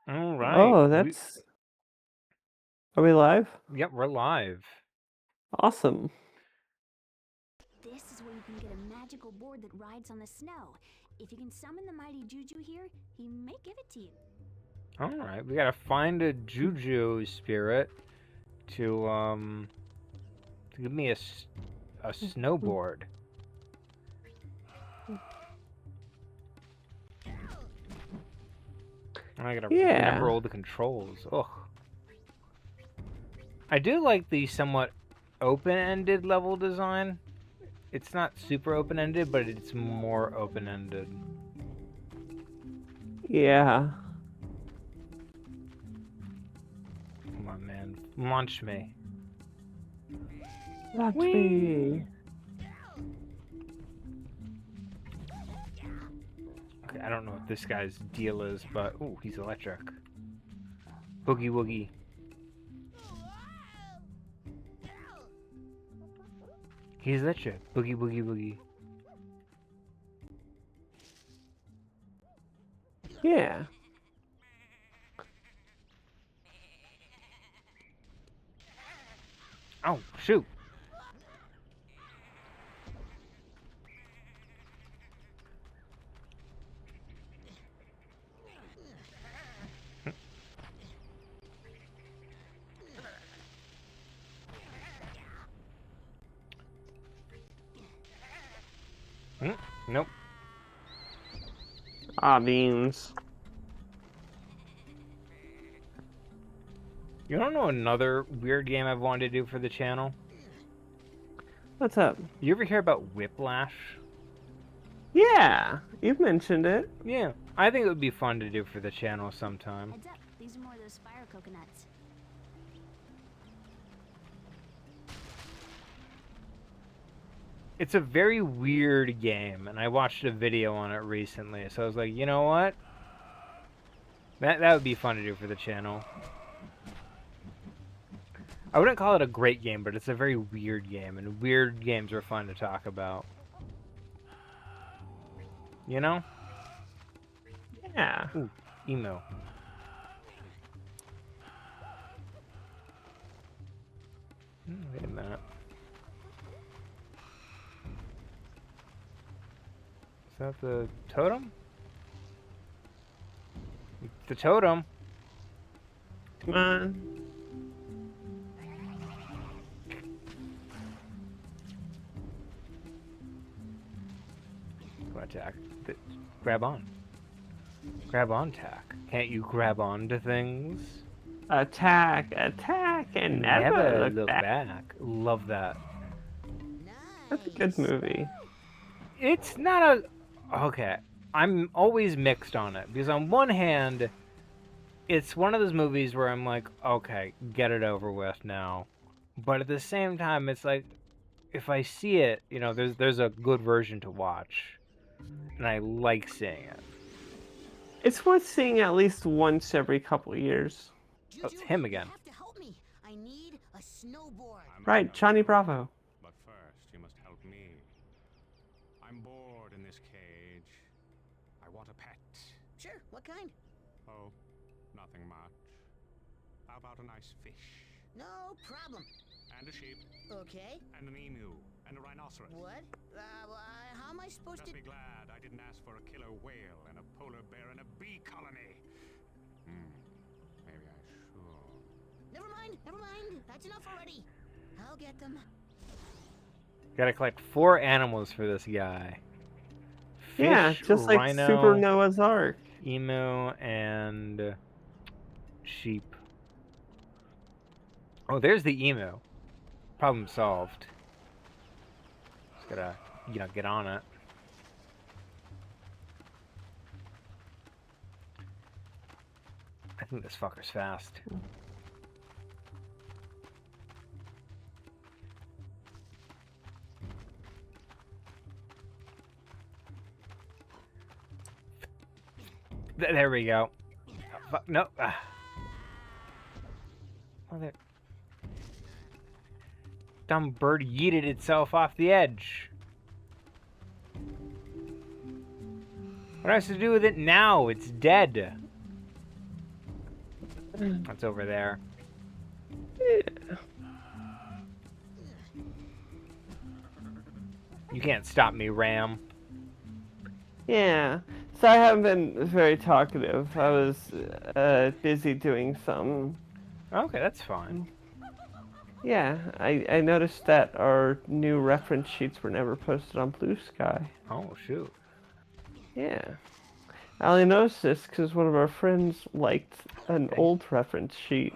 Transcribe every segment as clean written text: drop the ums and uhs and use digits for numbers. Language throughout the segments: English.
All right. Oh, that's. Are we live? Yep, we're live. Awesome. This is where you can get a magical board that rides on the snow. If you can summon the mighty Juju here, he may give it to you. All right, we gotta find a Juju spirit to give me a snowboard. I gotta remember Yeah. all the controls. Ugh. I do like the somewhat open-ended level design. It's not super open-ended, but it's more open-ended. Yeah. Come on, man. Launch me. Launch Whee! me. Okay, I don't know what this guy's deal is, but... Ooh, he's electric. Boogie woogie. He's electric. Boogie boogie boogie. Yeah. Oh, shoot. Nope. Ah, beans. You don't know another weird game I've wanted to do for the channel? What's up? You ever hear about Whiplash? Yeah. You've mentioned it. Yeah, I think it would be fun to do for the channel sometime. Heads up, these are more of those fire coconuts. It's a very weird game, and I watched a video on it recently, so I was like, you know what? That would be fun to do for the channel. I wouldn't call it a great game, but it's a very weird game, and weird games are fun to talk about. You know? Yeah. Ooh, emo. Wait a minute. Is that the totem? The totem. Come on. Go attack. Grab on. Grab on tack. Can't you grab on to things? Attack, attack, and never look back. Love that. That's a good movie. It's not a... Okay. I'm always mixed on it. Because on one hand, it's one of those movies where I'm like, okay, get it over with now. But at the same time, it's like, if I see it, you know, there's a good version to watch. And I like seeing it. It's worth seeing at least once every couple years. Oh, it's him again. You have to help me. I need a snowboard. Right, Johnny Bravo. But first, you must help me. I'm bored in this cage. I want a pet. Sure, what kind? Oh, nothing much. How about a nice fish? No problem. And a sheep. Okay. And an emu. And a rhinoceros. What? How am I supposed Just to... be glad I didn't ask for a killer whale and a polar bear and a bee colony. Maybe I should. Never mind. That's enough already. I'll get them. Gotta collect 4 animals for this guy. Fish, Yeah, just like rhino, Super Noah's Ark. emu, and sheep. Oh, there's the emu. Problem solved. Just gotta, you know, get on it. I think this fucker's fast. There we go. Oh, fuck, no. Mother. Dumb bird yeeted itself off the edge. What has to do with it now? It's dead. That's over there. Yeah. You can't stop me, Ram. Yeah. So I haven't been very talkative. I was busy doing some. Okay, that's fine. Yeah, I noticed that our new reference sheets were never posted on Blue Sky. Oh, shoot. Yeah. I only noticed this because one of our friends liked an old reference sheet.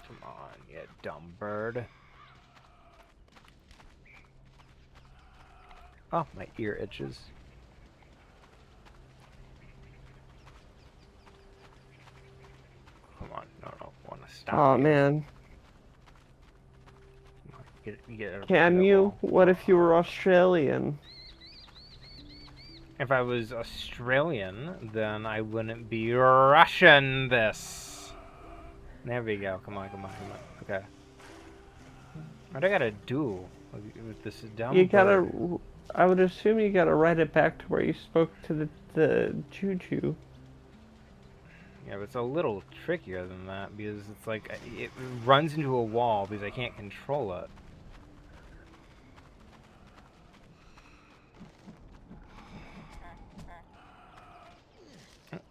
Come on, you dumb bird. Oh, my ear itches. Come on, no, I want to stop Oh you. man. Come on, get up to Can the you? wall. What if you were Australian? If I was Australian, then I wouldn't be Russian this. There we go. Come on, come on, come on. Okay. What I gotta do with this dumb You bird? gotta. I would assume you gotta write it back to where you spoke to the Juju. Yeah, but it's a little trickier than that because it's like it runs into a wall because I can't control it.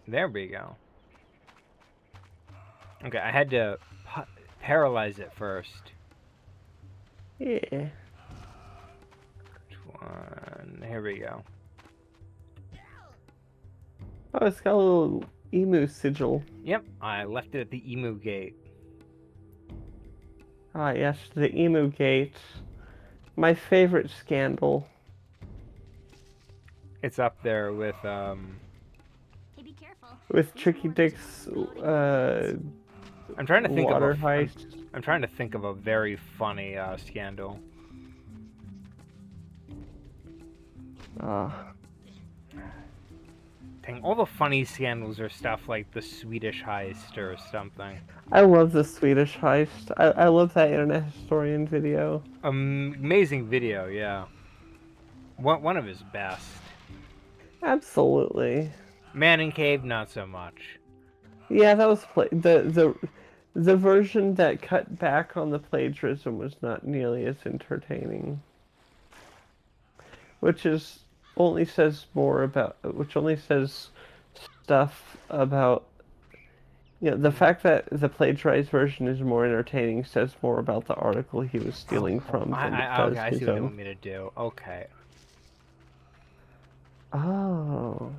There we go. Okay, I had to paralyze it first. Yeah. Which one? Here we go. Oh, it's got a little emu sigil. Yep, I left it at the emu gate. Ah, yes, the emu gate. My favorite scandal. It's up there with Hey, be careful. With These Tricky mortars Dick's are loaded. I'm trying to think water of heist. I'm trying to think of a very funny scandal. Ah. Dang, all the funny scandals are stuff like the Swedish heist or something. I love the Swedish heist. I love that internet historian video. Amazing video, yeah. One of his best. Absolutely. Man in Cave, not so much. Yeah, that was the version that cut back on the plagiarism was not nearly as entertaining. Which only says stuff about the fact that the plagiarized version is more entertaining says more about the article he was stealing from than it does Okay, I see his what they own. want me to do. Okay. Oh.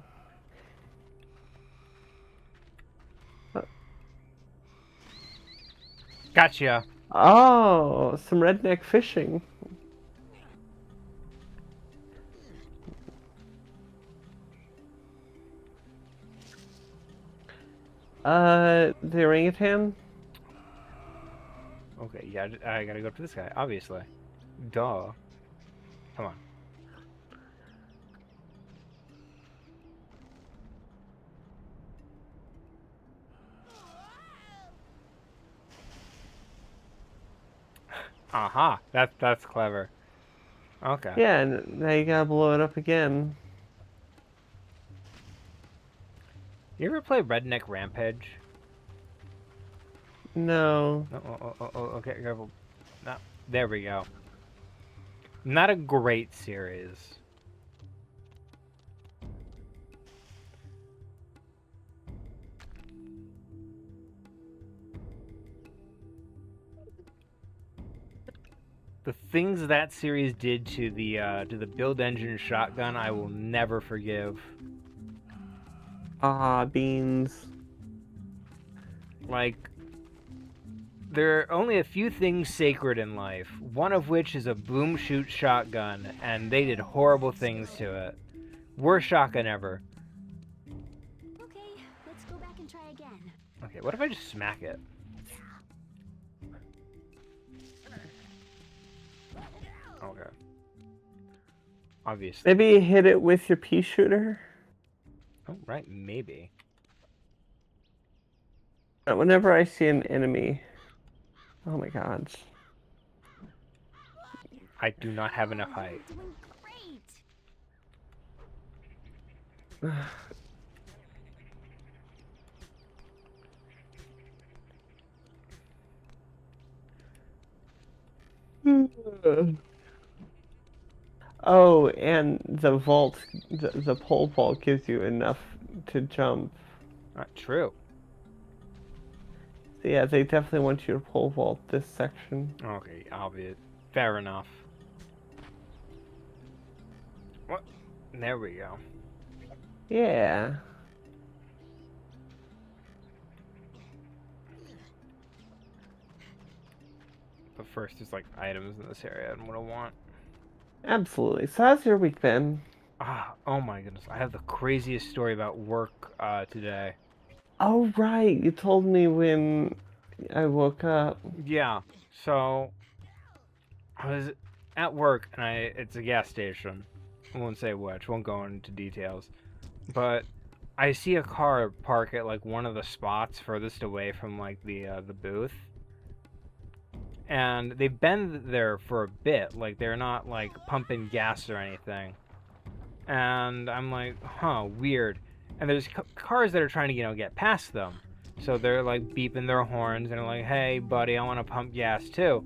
Gotcha. Oh, some redneck fishing. The orangutan? Okay, yeah, I gotta go up to this guy, obviously. Duh. Come on. Aha, that's clever. Okay. Yeah, and now you gotta blow it up again. You ever play Redneck Rampage? No. Okay, careful. No, there we go. Not a great series. The things that series did to the build engine shotgun, I will never forgive. Ah, beans. Like, there are only a few things sacred in life, one of which is a boom shoot shotgun, and they did horrible things to it. Worst shotgun ever. Okay, let's go back and try again. Okay, what if I just smack it? Okay. Obviously. Maybe you hit it with your pea shooter? Oh, right, maybe. Whenever I see an enemy... Oh my god. I do not have enough height. You're doing great. Oh, and the vault, the pole vault gives you enough to jump. Not true. So yeah, they definitely want you to pole vault this section. Okay, obvious. Fair enough. What? There we go. Yeah. But first, there's like items in this area and what I want. Absolutely. So how's your week been? Ah, oh my goodness. I have the craziest story about work today. Oh, right. You told me when I woke up. Yeah, so I was at work and it's a gas station. I won't say which, won't go into details. But I see a car park at like one of the spots furthest away from like the booth. And they've been there for a bit, like they're not like pumping gas or anything. And I'm like, huh, weird. And there's cars that are trying to, get past them. So they're like beeping their horns and they're like, hey, buddy, I want to pump gas too.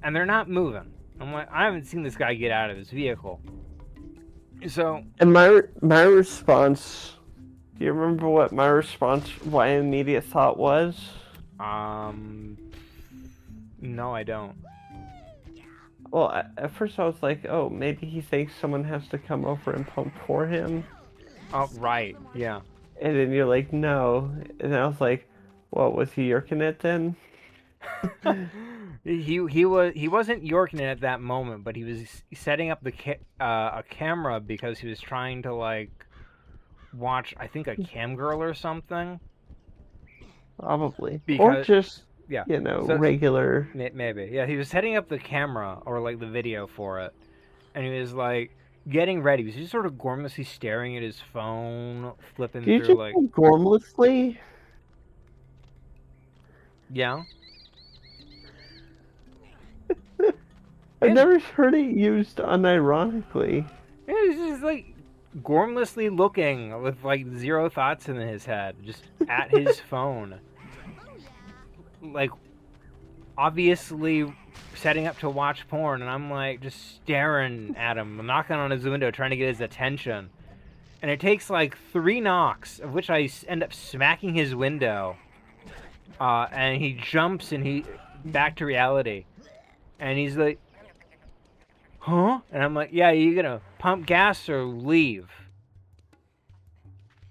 And they're not moving. I'm like, I haven't seen this guy get out of his vehicle. So. And my response, do you remember what my response, my immediate thought was? No, I don't. Well, at first I was like, oh, maybe he thinks someone has to come over and pump for him. Oh, right, yeah. And then you're like, no. And I was like, what, was he yerking it then? he wasn't yorking it at that moment, but he was setting up a camera because he was trying to like watch, I think, a cam girl or something. Probably. Because, or just, yeah, regular. Maybe. Yeah, he was setting up the camera or like the video for it, and he was like getting ready. He was just sort of gormlessly staring at his phone, flipping Did through you like. gormlessly? Yeah. I've never heard it used unironically. Yeah, he's just like gormlessly looking with like zero thoughts in his head, just at his phone. Like, obviously setting up to watch porn, and I'm like just staring at him. I'm knocking on his window trying to get his attention. And it takes like 3 knocks, of which I end up smacking his window. And he jumps and he back to reality. And he's like, huh? And I'm like, yeah, you gonna pump gas or leave?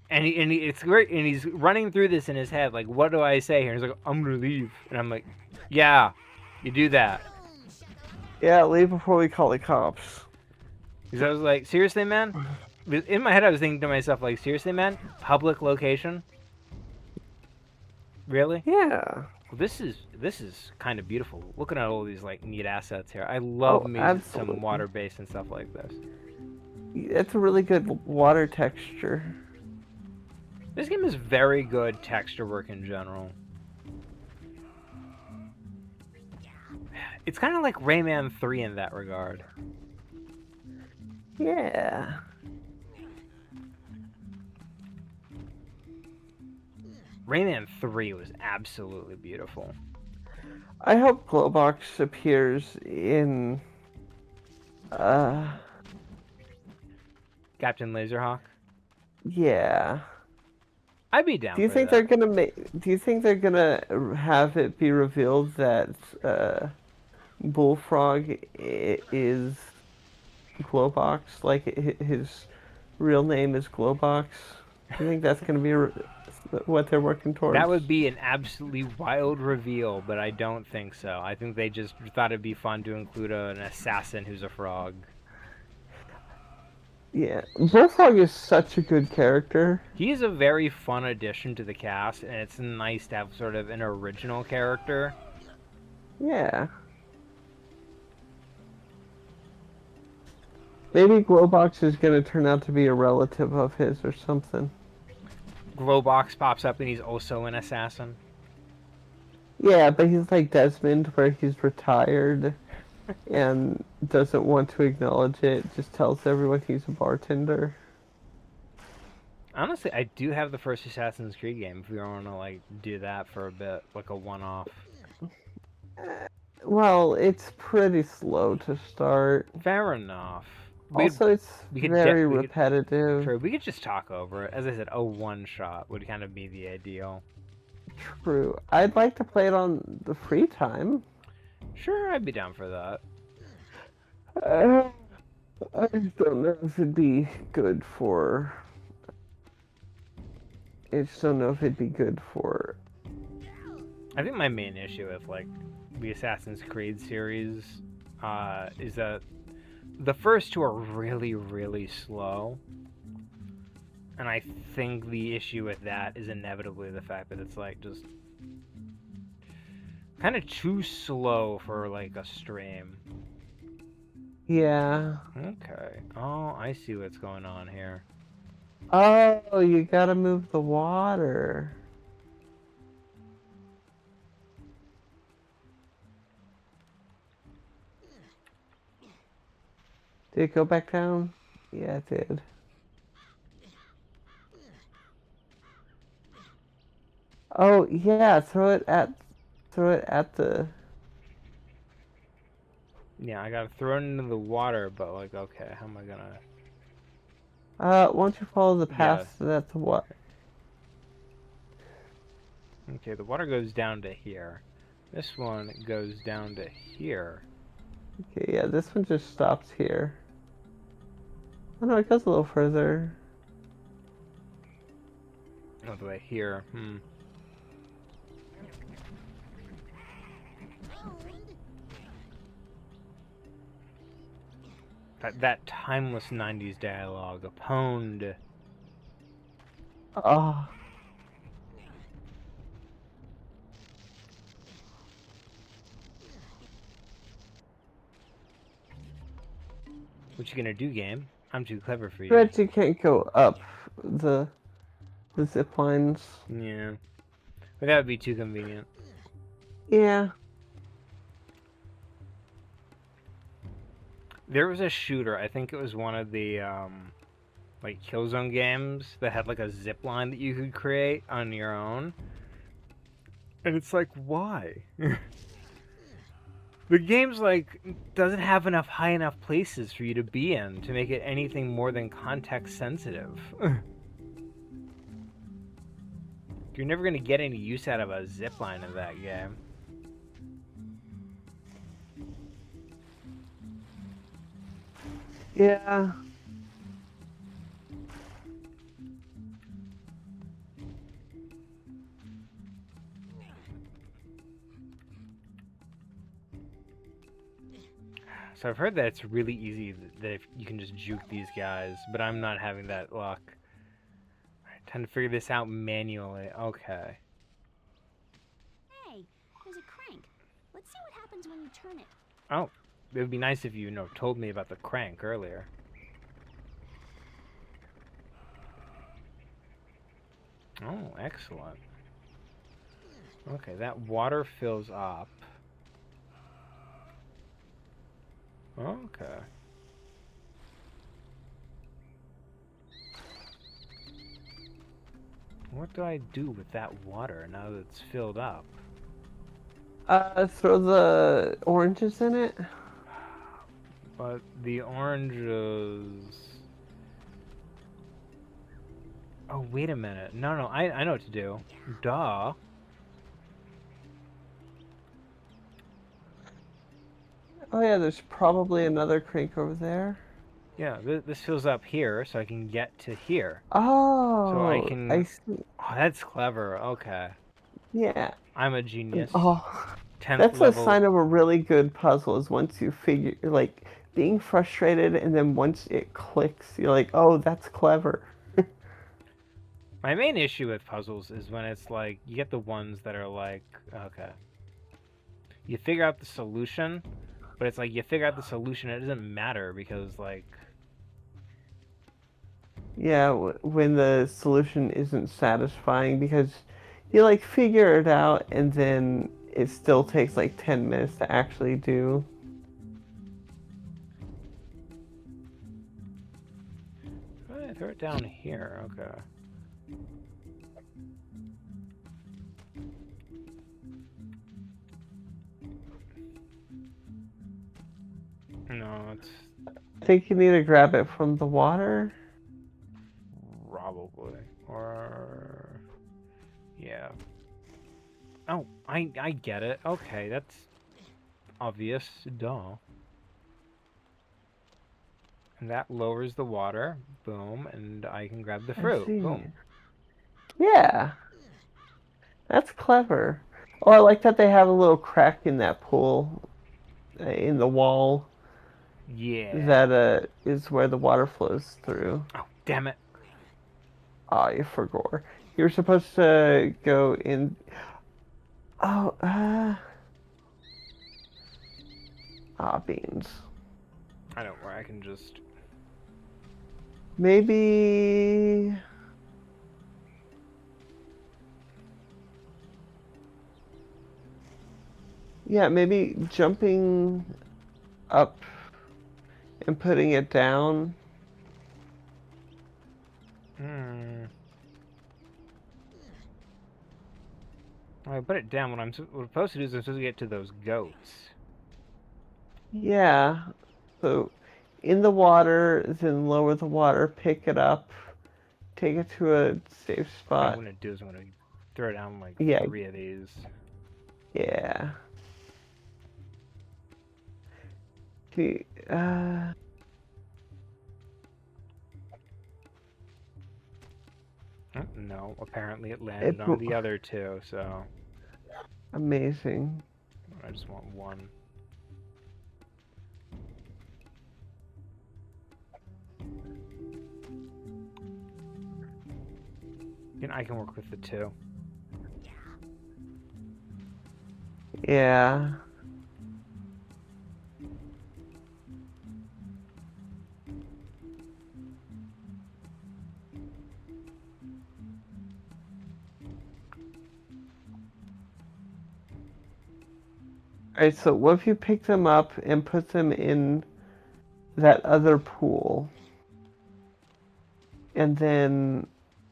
And it's great, and he's running through this in his head, like, what do I say here? And he's like, I'm gonna leave. And I'm like, yeah, you do that. Yeah, leave before we call the cops. Because I was like, seriously, man? In my head, I was thinking to myself, like, seriously, man? Public location? Really? Yeah. Well, this is kind of beautiful. Looking at all these like neat assets here. I love me some water based and stuff like this. It's a really good water texture. This game is very good texture work in general. It's kind of like Rayman 3 in that regard. Yeah. Rayman 3 was absolutely beautiful. I hope Glowbox appears in Captain Laserhawk? Yeah. I'd be down. Do you think they're gonna have it be revealed that Bullfrog is Glowbox? Like his real name is Glowbox? Do you think that's gonna be what they're working towards? That would be an absolutely wild reveal, but I don't think so. I think they just thought it'd be fun to include an assassin who's a frog. Yeah, Bullfrog is such a good character. He's a very fun addition to the cast, and it's nice to have sort of an original character. Yeah. Maybe Glowbox is going to turn out to be a relative of his or something. Glowbox pops up and he's also an assassin. Yeah, but he's like Desmond, where he's retired and doesn't want to acknowledge it, just tells everyone he's a bartender. Honestly, I do have the first Assassin's Creed game if we want to like do that for a bit, like a one-off. Well, it's pretty slow to start. Fair enough. Also, it's very repetitive. True, we could just talk over it. As I said, a one-shot would kind of be the ideal. True. I'd like to play it on the free time. Sure, I'd be down for that. I just don't know if it'd be good for... I just don't know if it'd be good for... I think my main issue with, like, the Assassin's Creed series is that the first two are really, really slow. And I think the issue with that is inevitably the fact that it's, like, just kind of too slow for, like, a stream. Yeah. Okay. Oh, I see what's going on here. Oh, you gotta move the water. Did it go back down? Yeah, it did. Oh, yeah, throw it at the... Yeah, I gotta throw it into the water, but, like, okay, how am I gonna... Once you follow the path, that's what? Okay, the water goes down to here. This one goes down to here. Okay, yeah, this one just stops here. Oh no, it goes a little further. All the way here. That timeless 90s dialogue. A pwned. Oh. What you gonna do, game? I'm too clever for you. But you can't go up the zip lines. Yeah. But that would be too convenient. Yeah. There was a shooter, I think it was one of the, like, Killzone games that had, like, a zip line that you could create on your own. And it's like, why? The game's, like, doesn't have enough high enough places for you to be in to make it anything more than context sensitive. You're never gonna get any use out of a zip line in that game. Yeah. So I've heard that it's really easy that if you can just juke these guys, but I'm not having that luck. I'm trying to figure this out manually. Okay. Hey, there's a crank. Let's see what happens when you turn it. Oh, it would be nice if you, told me about the crank earlier. Oh, excellent. Okay, that water fills up. Okay. What do I do with that water now that it's filled up? Throw the oranges in it. But the oranges... Oh, wait a minute. No, I know what to do. Duh. Oh yeah, there's probably another crank over there. Yeah, this fills up here, so I can get to here. Oh, So I can... see. Oh, that's clever. Okay. Yeah. I'm a genius. Oh, 10th that's level. a sign of a really good puzzle is once you figure, like, being frustrated and then once it clicks, you're like, oh, that's clever. My main issue with puzzles is when it's like, you get the ones that are like, okay. You figure out the solution, but it's like, you figure out the solution, it doesn't matter because, like... Yeah, when the solution isn't satisfying because you, like, figure it out and then it still takes, like, 10 minutes to actually do. I throw it down here, okay. No, it's I think you need to grab it from the water. probably. Or... Yeah. Oh, I get it. Okay, that's obvious. Duh. And that lowers the water. Boom. And I can grab the I fruit. see. Boom. Yeah, that's clever. Oh, I like that they have a little crack in that pool, in the wall. Yeah. That is where the water flows through. Oh, damn it. Oh, you forgot. You're supposed to go in. Oh, beans. I don't worry. I can just... Maybe. Yeah, maybe jumping up and putting it down. Hmm. I put it down. What I'm supposed to do is I'm supposed to get to those goats. Yeah. So in the water, then lower the water, pick it up, take it to a safe What I'm spot. going to do is I'm going to throw down like Yeah. 3 of these. Yeah. See, Oh, no, apparently it landed on the other 2, so amazing. I just want 1. I can work with the 2. Yeah. Alright, so what if you pick them up and put them in that other pool? And then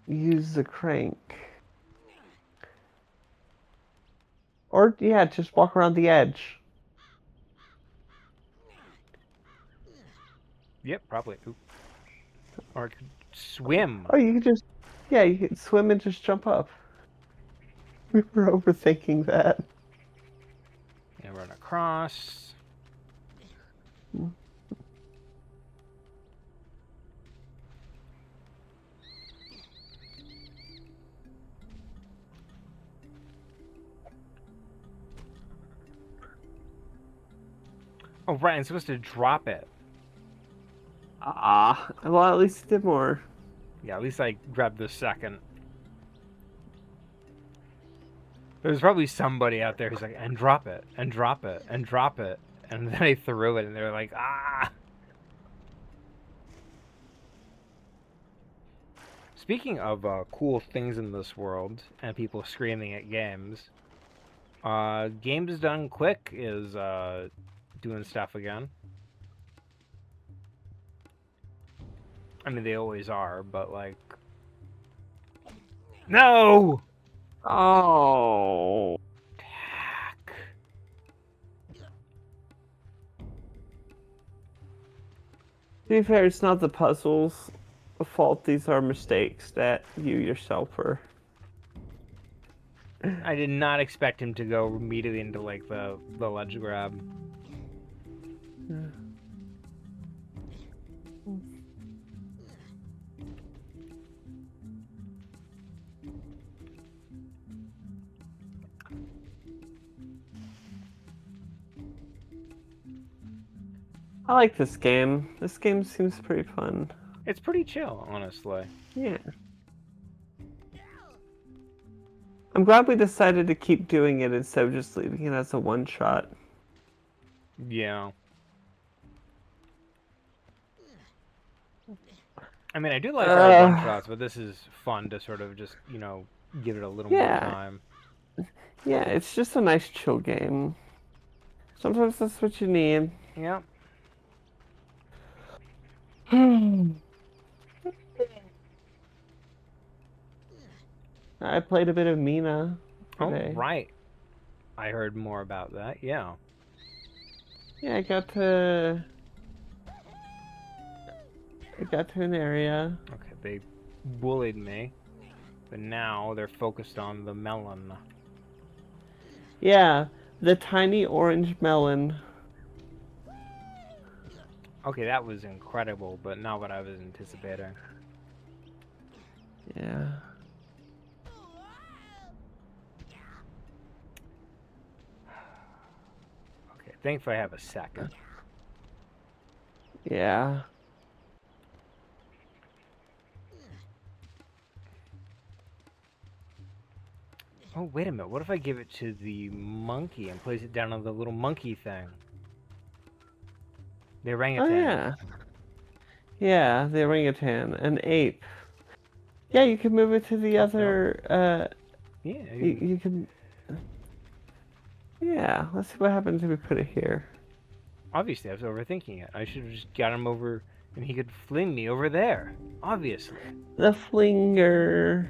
use the crank. Or, yeah, just walk around the edge. Yep, probably. Oop. Or I could swim. Oh, you could just, yeah, you could swim and just jump up. We were overthinking that. And run across. Oh, right, I'm supposed to drop it. Well, at least it did more. Yeah, at least I grabbed the second. There's probably somebody out there who's like, and drop it, and drop it, and drop it. And then I threw it, and they're like, ah! Speaking of cool things in this world, and people screaming at games, Games Done Quick is doing stuff again. I mean, they always are, but like... No! Oh. Tack. To be fair, it's not the puzzles' fault. These are mistakes that you yourself are. I did not expect him to go immediately into like the ledge grab. I like this game. This game seems pretty fun. It's pretty chill, honestly. Yeah. I'm glad we decided to keep doing it instead of just leaving it as a one-shot. Yeah. I mean, I do like our one-shots, but this is fun to sort of just, you know, give it a little more time. Yeah, it's just a nice chill game. Sometimes that's what you need. Yeah. I played a bit of Mina today. Oh, right. I heard more about that, yeah. Yeah, I got to I got to an area. Okay, they bullied me, but now they're focused on the melon. Yeah, the tiny orange melon. Okay, that was incredible, but not what I was anticipating. Yeah. Okay, thankfully I have a second. Yeah. Oh, wait a minute. What if I give it to the monkey and place it down on the little monkey thing? The Oh orangutan. yeah. Yeah, the orangutan, an ape. Yeah, you can move it to the other. Yeah. You can. Yeah, let's see what happens if we put it here. Obviously, I was overthinking it. I should have just got him over, and he could fling me over there. Obviously. The flinger.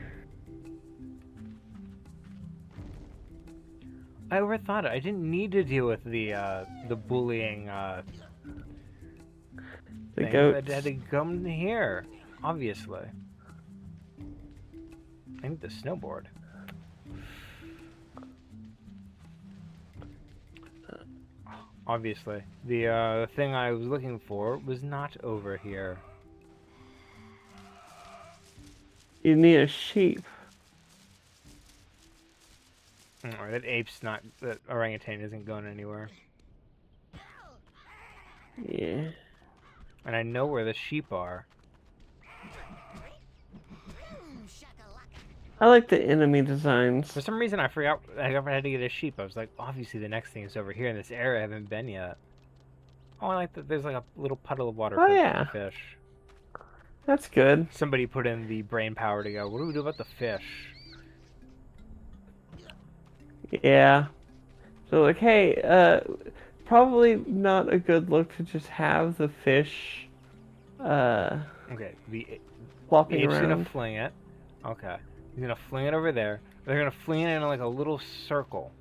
I overthought it. I didn't need to deal with the bullying The thing. goats. I had to come here. Obviously. I need the snowboard. Obviously. The thing I was looking for was not over here. You need a sheep. Or that ape's not... That orangutan isn't going anywhere. Yeah. And I know where the sheep are. I like the enemy designs. For some reason, I forgot I had to get a sheep. I was like, obviously the next thing is over here in this area I haven't been yet. Oh, I like that. There's like a little puddle of water Oh, for yeah. the fish. That's good. Somebody put in the brain power to go, what do we do about the fish? Yeah. So like, hey, probably not a good look to just have the fish, Okay, the flopping ape's around. gonna fling it. Okay. He's gonna fling it over there. They're gonna fling it in like a little circle.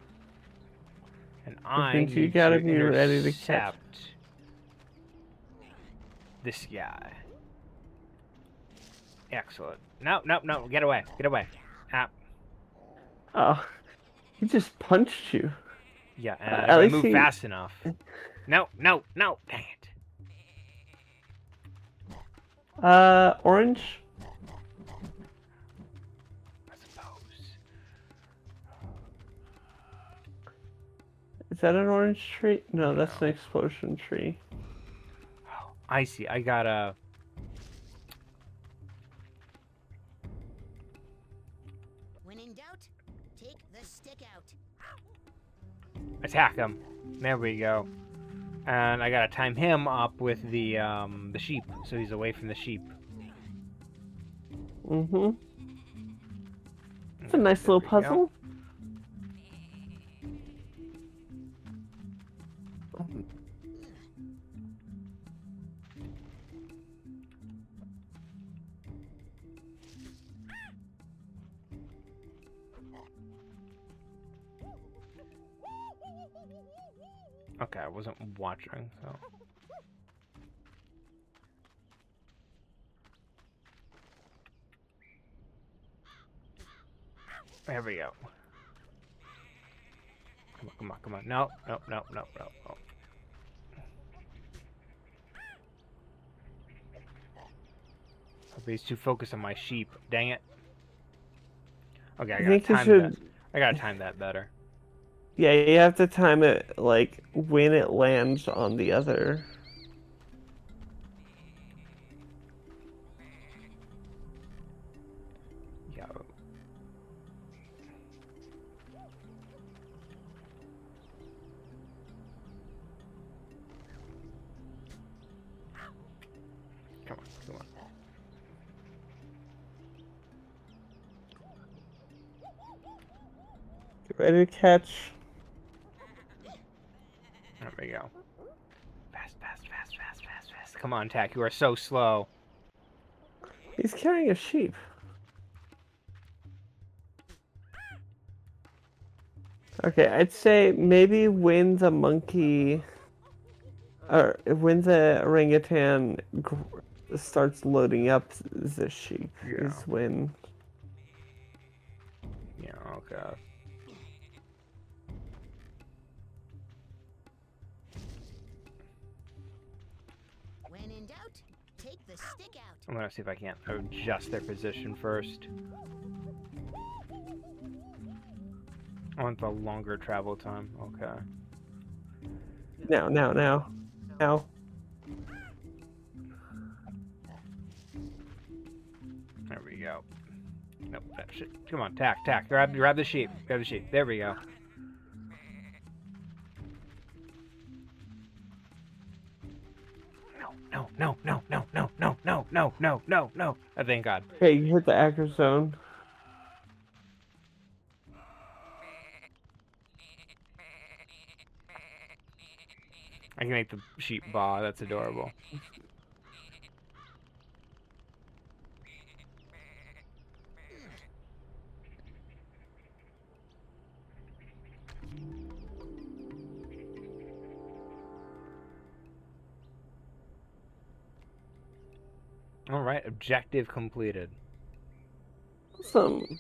And I means you need gotta to be ready to catch. intercept this guy. Excellent. No, no, no, get away. Get away. Ah, Oh, he just punched you. yeah, and At if I least move he- fast enough. No, no, no, dang it. Orange? I suppose. Is that an orange tree? No, that's No. an explosion tree. Oh, I see. I gotta... When in doubt, take the stick out. attack him. There we go. And I gotta time him up with the sheep, so he's away from the sheep. Mm-hmm. It's a nice little There we go. puzzle. Okay, I wasn't watching, so... There we go. Come on, come on, come on. No, no, no, no, no, no. He's too focused on my sheep. Dang it. Okay, I I gotta think you time should. that. I gotta time that better. Yeah, you have to time it like when it lands on the other. Yeah. Come on, come on. Get ready to catch. There we go. Fast, fast, fast, fast, fast, fast. Come on, Tack. You are so slow. He's carrying a sheep. Okay, I'd say maybe when the monkey, or when the orangutan starts loading up the sheep Yeah. is when. Yeah, okay. When in doubt, take the stick out. I'm gonna see if I can't adjust their position first. I want the longer travel time. Okay. Now. There we go. Nope, that shit. Come on, tack. Grab the sheep. Grab the sheep. There we go. No. Oh, thank God. Okay, you hit the acre zone. I can make the sheep baa. That's adorable. Alright, objective completed. Awesome.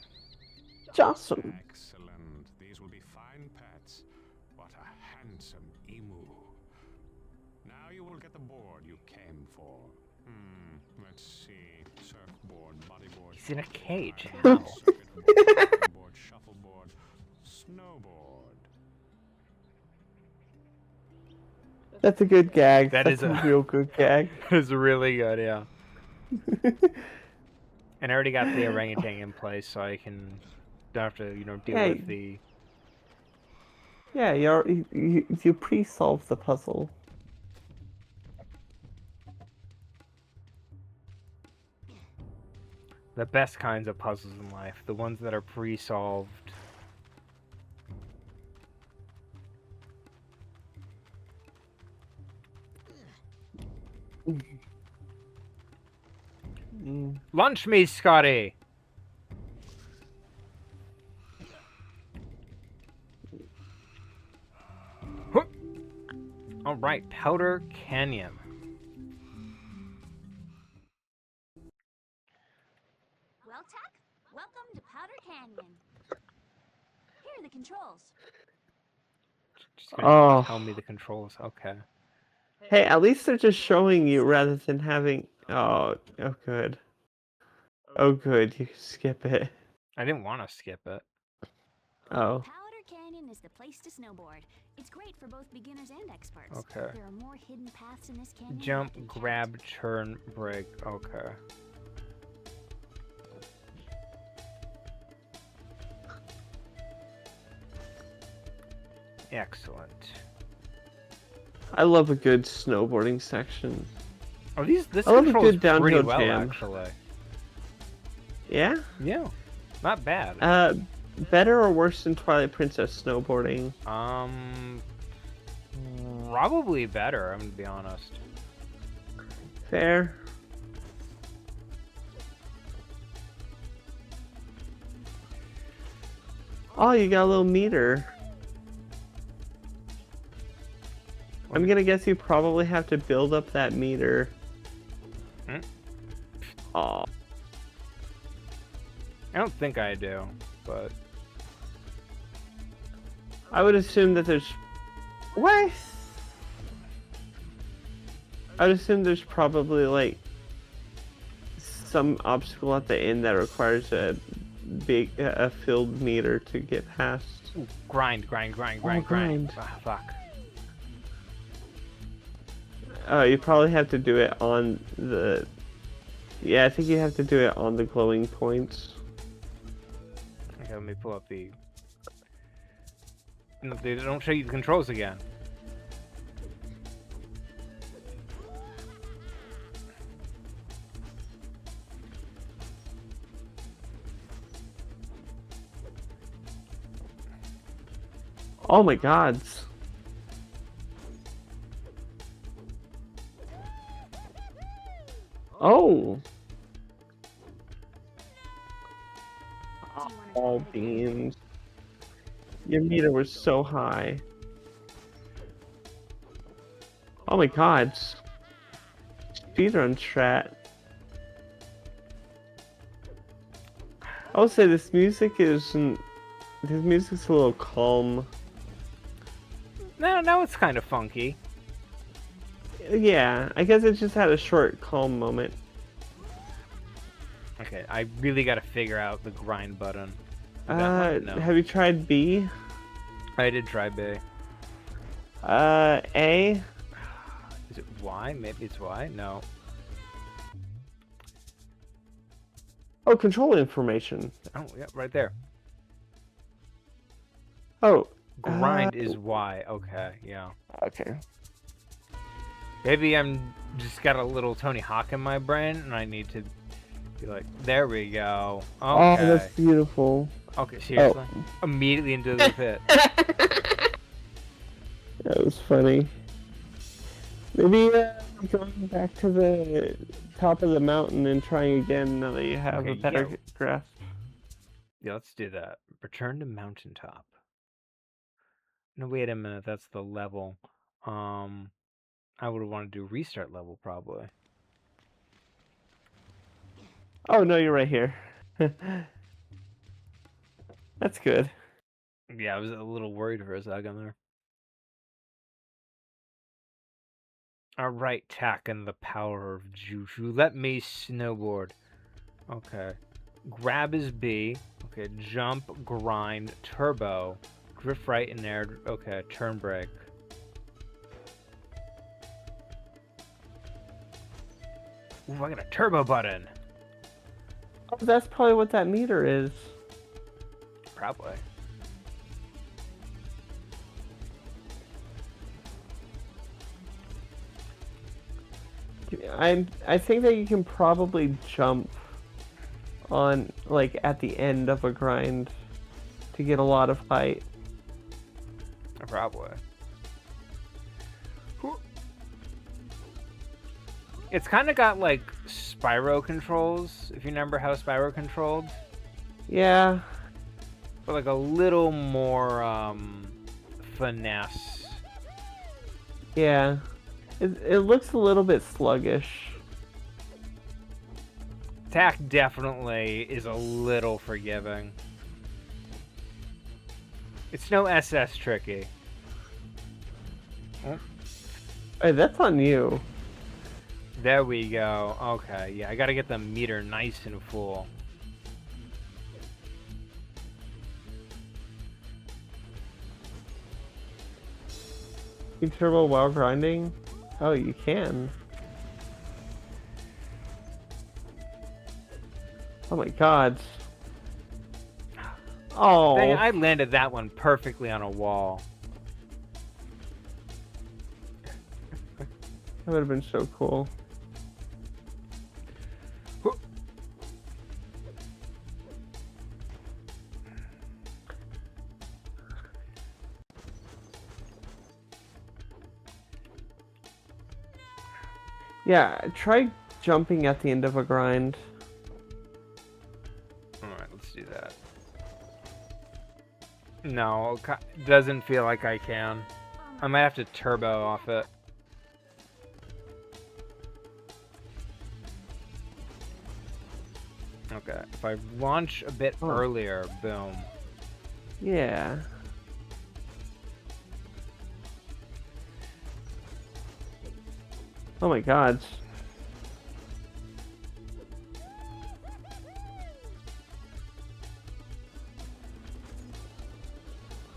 Awesome. Excellent. These will be fine pets. What a handsome emu. Now you will get the board you came for. Let's see. Surfboard, bodyboard. He's in a cage. How? Board, shuffleboard, snowboard. That's a good gag. That That's is a- a real good gag. It's really good, yeah. And I already got the orangutan in place, so I don't have to, deal Hey. with the... Yeah, you pre-solved the puzzle. The best kinds of puzzles in life. The ones that are pre-solved. Lunch me, Scotty! Alright, Powder Canyon. Well, Tack, welcome to Powder Canyon. Here are the controls. Just gonna Oh. tell me the controls. Okay. Hey, at least they're just showing you rather than having. Oh good. Oh, good. You can skip it. I didn't want to skip it. Oh. Powder Canyon is the place to snowboard. It's great for both beginners and experts. Okay. There are more hidden paths in this canyon. than Jump, you can count. grab, turn, brake. Okay. Excellent. I love a good snowboarding section. Oh, this I love a controls good pretty downhill well, jam. actually. Yeah? Yeah, not bad. Better or worse than Twilight Princess snowboarding? Probably better. I'm gonna be honest. Fair. Oh, you got a little meter. I'm gonna guess you probably have to build up that meter. Oh. I don't think I do, but I would assume that there's... What? I would assume there's probably, like, some obstacle at the end that requires a filled meter to get past. ooh, grind. grind. Ah, fuck. Oh, you probably have to do it on the... Yeah, I think you have to do it on the glowing points. Okay, let me pull up the... No, they don't show you the controls again. Oh my gods. Oh. All beans. Your meter was so high. Oh my god. Speedrun chat. I will say this music isn't. This music's a little calm. No, it's kind of funky. Yeah, I guess it just had a short calm moment. Okay, I really got to figure out the grind button. That one? No. Have you tried B? I did try B. A? Is it Y? Maybe it's Y? No. Oh, control information. Oh, yeah, right there. Oh. Grind is Y. Okay, yeah. Okay. Maybe I'm just got a little Tony Hawk in my brain, and I need to be like, there we go. Oh, Okay. that's beautiful. Okay, seriously? Immediately into the pit. That was funny. Maybe going back to the top of the mountain and trying again now that you have Okay, a better yeah. grasp. Yeah, let's do that. Return to mountaintop. No, wait a minute. That's the level. I would want to do restart level probably. Oh, no, you're right here. That's good. Yeah, I was a little worried for a second there. Alright, Tack and the power of Juju. Let me snowboard. Okay. Grab is B. Okay, jump, grind, turbo. Drift right in there. Okay, turn brake. Ooh, I got a turbo button. Oh, that's probably what that meter is. Probably. I think that you can probably jump on, like, at the end of a grind to get a lot of height. Probably. It's kind of got like Spyro controls, if you remember how Spyro controlled. Yeah. But like a little more finesse. Yeah. It looks a little bit sluggish. Tack definitely is a little forgiving. It's no SS tricky. Oh, Hey, that's on you. there we go. Okay, yeah, I gotta get the meter nice and full. You turbo while grinding? Oh, you can. Oh my god. Oh. Dang, I landed that one perfectly on a wall. That would have been so cool. Yeah, try jumping at the end of a grind. Alright, let's do that. No, doesn't feel like I can. I might have to turbo off it. Okay, if I launch a bit earlier, boom. Yeah. Oh my god.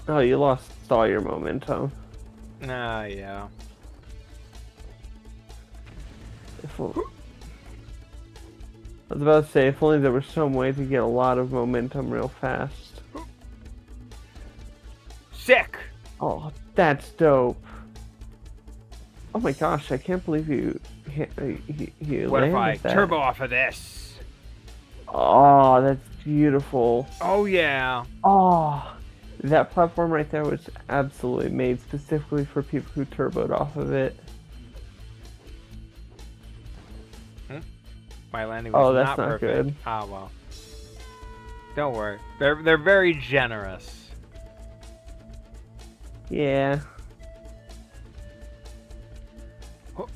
Oh, you lost all your momentum. Ah, yeah. I was about to say, if only there was some way to get a lot of momentum real fast. Sick! Oh, that's dope. Oh my gosh, I can't believe you What if I landed that. turbo off of this? Oh, that's beautiful. Oh, yeah. Oh, that platform right there was absolutely made specifically for people who turboed off of it. My landing was that's not perfect. good. Ah, well. Don't worry. They're very generous. Yeah. Oh.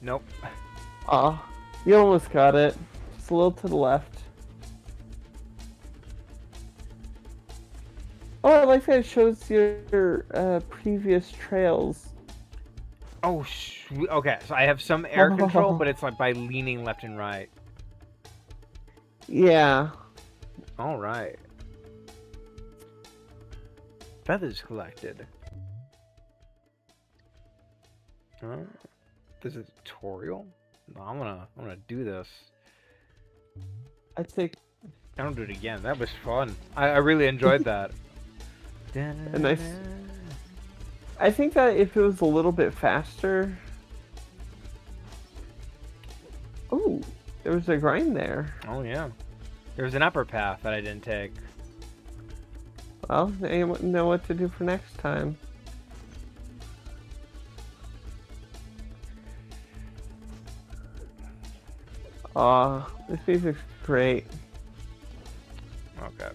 Nope. Oh, you almost got it. Just a little to the left. Oh, I like that it shows your previous trails. Oh, okay. So I have some air control, but it's like by leaning left and right. Yeah. All right. Feathers collected. This is a tutorial. No, I'm gonna do this. I think I don't do it again. That was fun. I really enjoyed that. nice. I think that if it was a little bit faster. Ooh, there was a grind there. Oh yeah. There was an upper path that I didn't take. Well, they know what to do for next time. Aw, this music's great. Okay.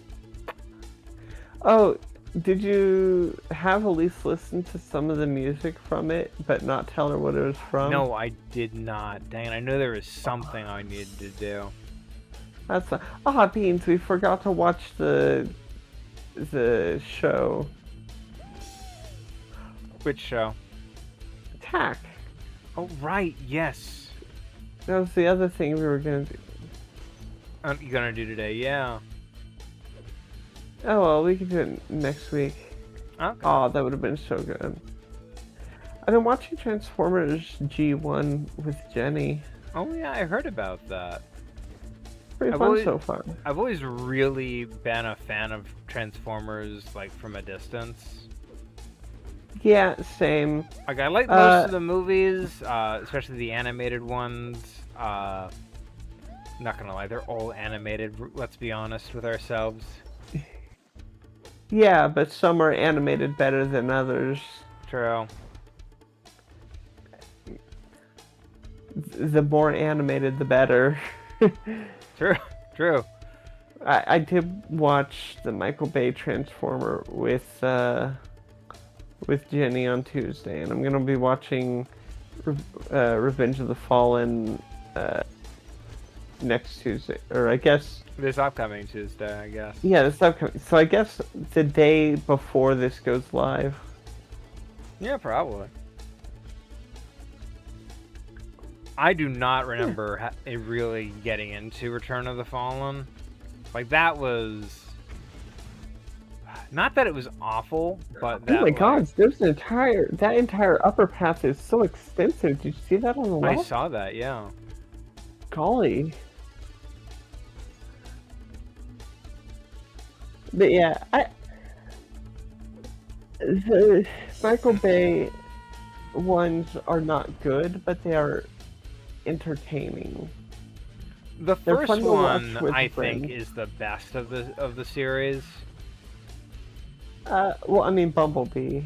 Oh, did you have Elise listen to some of the music from it, but not tell her what it was from? No, I did not. Dang it, I knew there was something I needed to do. That's not... Beans, we forgot to watch the show. Which show? Attack. Oh, right, yes. That was the other thing we were gonna do. You gonna do today, yeah. Oh well, we can do it next week. Okay. Oh, that would have been so good. I've been watching Transformers G1 with Jenny. Oh yeah, I heard about that. Pretty fun so far. I've always really been a fan of Transformers, like, from a distance. Yeah, same. Like, I like most of the movies, especially the animated ones. Not gonna lie, they're all animated, let's be honest with ourselves. Yeah, but some are animated better than others. True. The more animated, the better. True. I did watch the Michael Bay Transformer with Jenny on Tuesday, and I'm gonna be watching Revenge of the Fallen next Tuesday, or I guess This upcoming Tuesday, I guess. yeah, this upcoming. So I guess the day before this goes live. Yeah, probably. I do not remember it really getting into Return of the Fallen. Like, that was... Not that it was awful, but that, oh my god, there's that entire upper path is so extensive. Did you see that on the I level? saw that, yeah. Golly. But yeah, the Michael Bay ones are not good, but they are entertaining. The They're first fun to watch one, with I friends. think, is the best of the series. Well, I mean Bumblebee.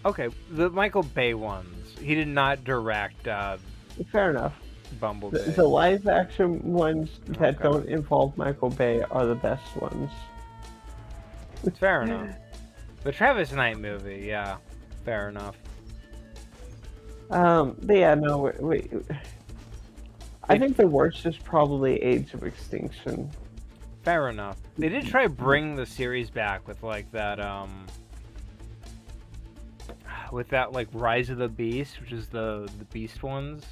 Okay, the Michael Bay ones. He did not direct Fair enough. Bumblebee. The live action ones that Okay. don't involve Michael Bay are the best ones. Fair enough. The Travis Knight movie, yeah. Fair enough. But yeah, no, wait. I think the worst is probably Age of Extinction. Fair enough. They did try to bring the series back with, like, that, with that, like, Rise of the Beast, which is the Beast ones.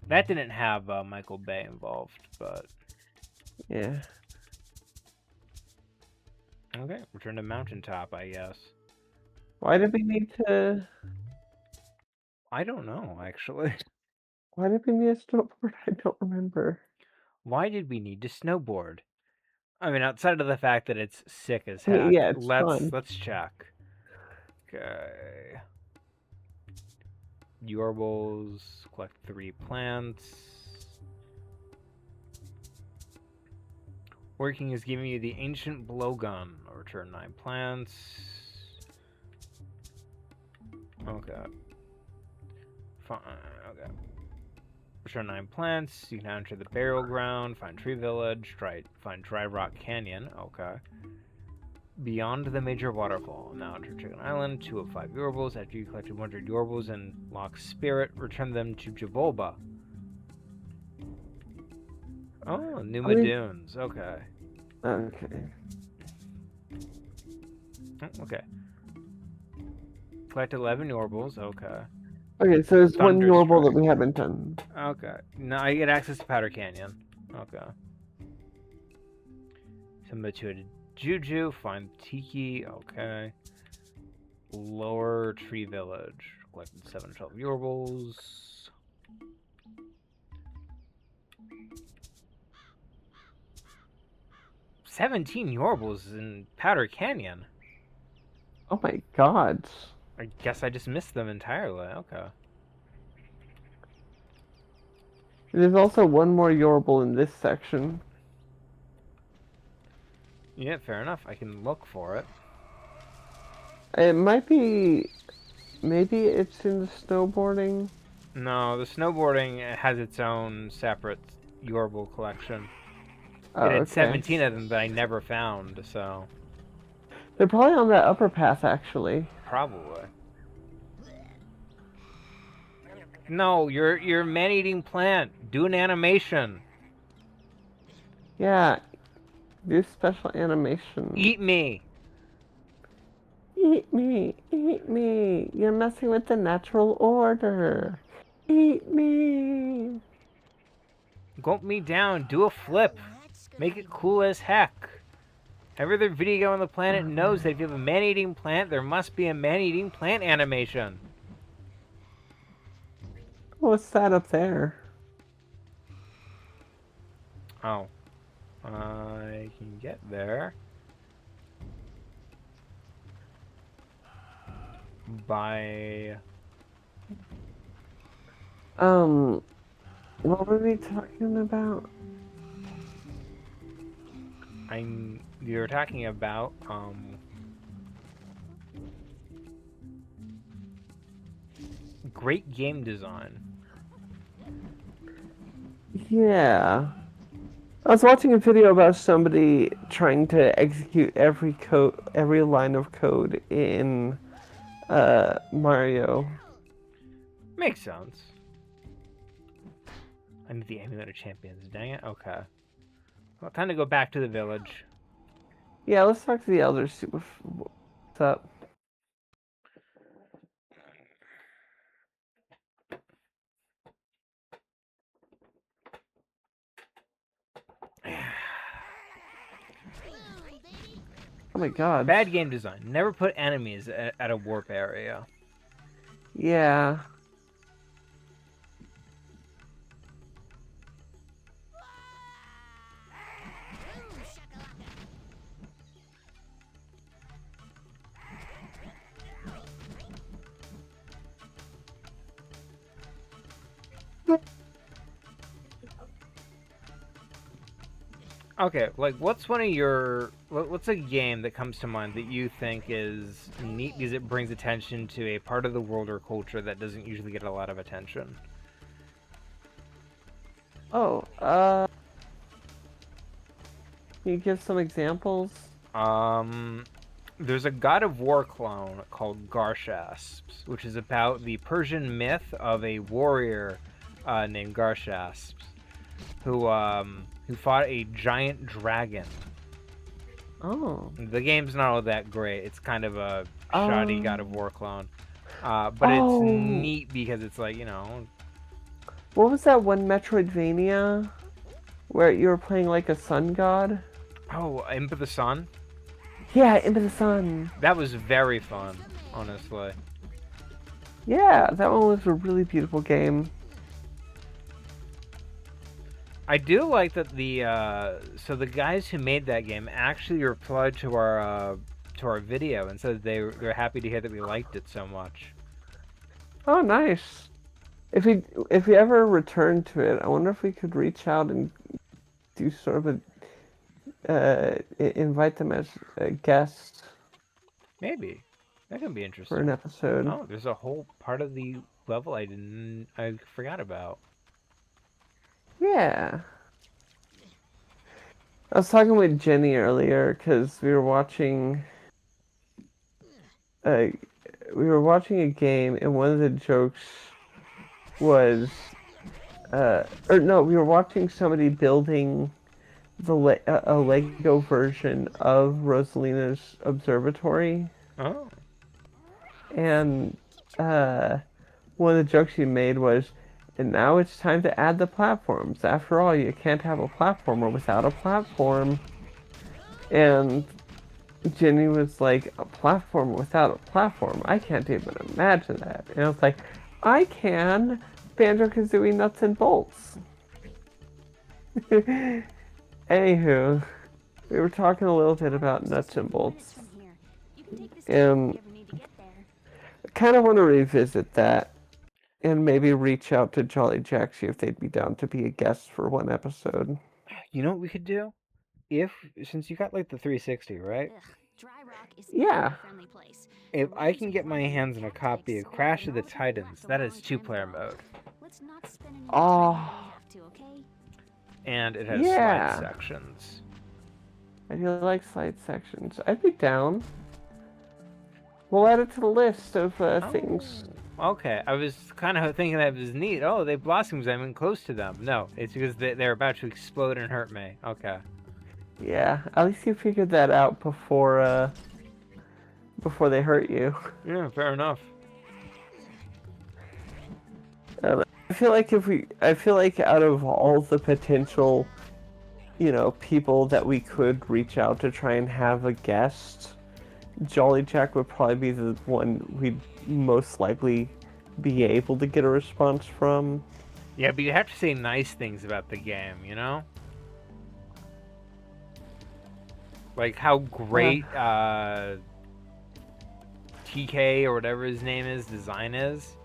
That didn't have Michael Bay involved, but... Yeah. Okay, return to Mountaintop, I guess. Why did we need to... I don't know, actually. Why did we need a snowboard? I don't remember. Why did we need to snowboard? I mean, outside of the fact that it's sick as I mean, heck, yeah, it's fun. let's check. Okay. Yorbles, collect 3 plants. Working is giving you the ancient blowgun. Return 9 plants. Okay. Fine. Okay. Return 9 plants. You can now enter the burial ground. Find tree village. Find dry rock canyon. Okay. Beyond the major waterfall. Now enter Chicken Island. 2 of 5 Yorbles. After you collected 100 Yorbles and Lock Spirit, return them to Javolba. Oh, Numa I mean, Dunes. Okay. okay. Okay. Collect 11 Yorbles. Okay. Okay, so there's one Yorble that Thunderstrike. we haven't done. Okay. Now I get access to Powder Canyon. Okay. Submit to a Juju. Find Tiki. Okay. Lower Tree Village. Collected 7 to 12 Yorbles. $17 Yorbles in Powder Canyon. Oh my god. I guess I just missed them entirely. Okay. There's also one more Yorble in this section. Yeah, fair enough. I can look for it. It might be... Maybe it's in the snowboarding? No, the snowboarding has its own separate Yorble collection. Oh, It had okay. 17 of them that I never found, so They're probably on that upper path, actually. probably. No, you're man-eating plant. Do an animation. Yeah. Do special animation. Eat me. Eat me. Eat me. You're messing with the natural order. Eat me. Gulp me down. Do a flip. That's gonna Make be it cool as heck. Every other video game on the planet knows that if you have a man-eating plant, there must be a man-eating plant animation. What's that up there? Oh. I can get there. By... What were we talking about? You're talking about, great game design. Yeah. I was watching a video about somebody trying to execute every line of code in Mario. Makes sense. I need the emulator champions, dang it. Okay. Well, time to go back to the village. Yeah, let's talk to the elders, see what's up. Oh my god. Bad game design. Never put enemies at a warp area. Yeah. Okay, like, what's one of your... What's a game that comes to mind that you think is neat because it brings attention to a part of the world or culture that doesn't usually get a lot of attention? Oh, can you give some examples? There's a God of War clone called Garshasps, which is about the Persian myth of a warrior named Garshasps, who fought a giant dragon. Oh. The game's not all that great. It's kind of a shoddy God of War clone. But it's neat because it's like, you know... What was that one Metroidvania where you were playing like a sun god? Oh, Imp of the Sun? Yeah, Into the Sun. That was very fun, honestly. Yeah, that one was a really beautiful game. I do like that so the guys who made that game actually replied to our video and said they're happy to hear that we liked it so much. Oh, nice. If we ever return to it, I wonder if we could reach out and do sort of invite them as a guest Maybe. That can be interesting. for an episode. Oh, there's a whole part of the level I forgot about. Yeah. I was talking with Jenny earlier because we were watching a game, and one of the jokes was or no, we were watching somebody building a Lego version of Rosalina's observatory, Oh. and one of the jokes she made was, "And now it's time to add the platforms. After all, you can't have a platformer without a platform." And Jenny was like, "A platform without a platform? I can't even imagine that." And I was like, "I can. Banjo-Kazooie nuts and bolts." Anywho, we were talking a little bit about nuts and bolts, From here. You can take this and if you ever need to get there. I kind of want to revisit that and maybe reach out to Jolly Jack, see if they'd be down to be a guest for one episode. You know what we could do? Since you got like the 360, right? Ugh, Dry Rock is Yeah. not a friendly place. If The I weather's can get my cloudy, hands on a cat copy ticks, of and Crash of the all people lack Titans, the that is wrong two-player info. mode, Let's not spend any more Oh. time than we have to, okay? and it has slide Yeah. sections. I do like slide sections. I'd be down. We'll add it to the list of things. Oh, okay, I was kind of thinking that was neat. Oh, they blossoms. I'm in close to them. No, it's because they're about to explode and hurt me. Okay. Yeah, at least you figured that out before they hurt you. Yeah, fair enough. I feel like out of all the potential, people that we could reach out to try and have a guest, Jolly Jack would probably be the one we'd most likely be able to get a response from. Yeah, but you have to say nice things about the game, you know? Like how great TK or whatever his name is, design is.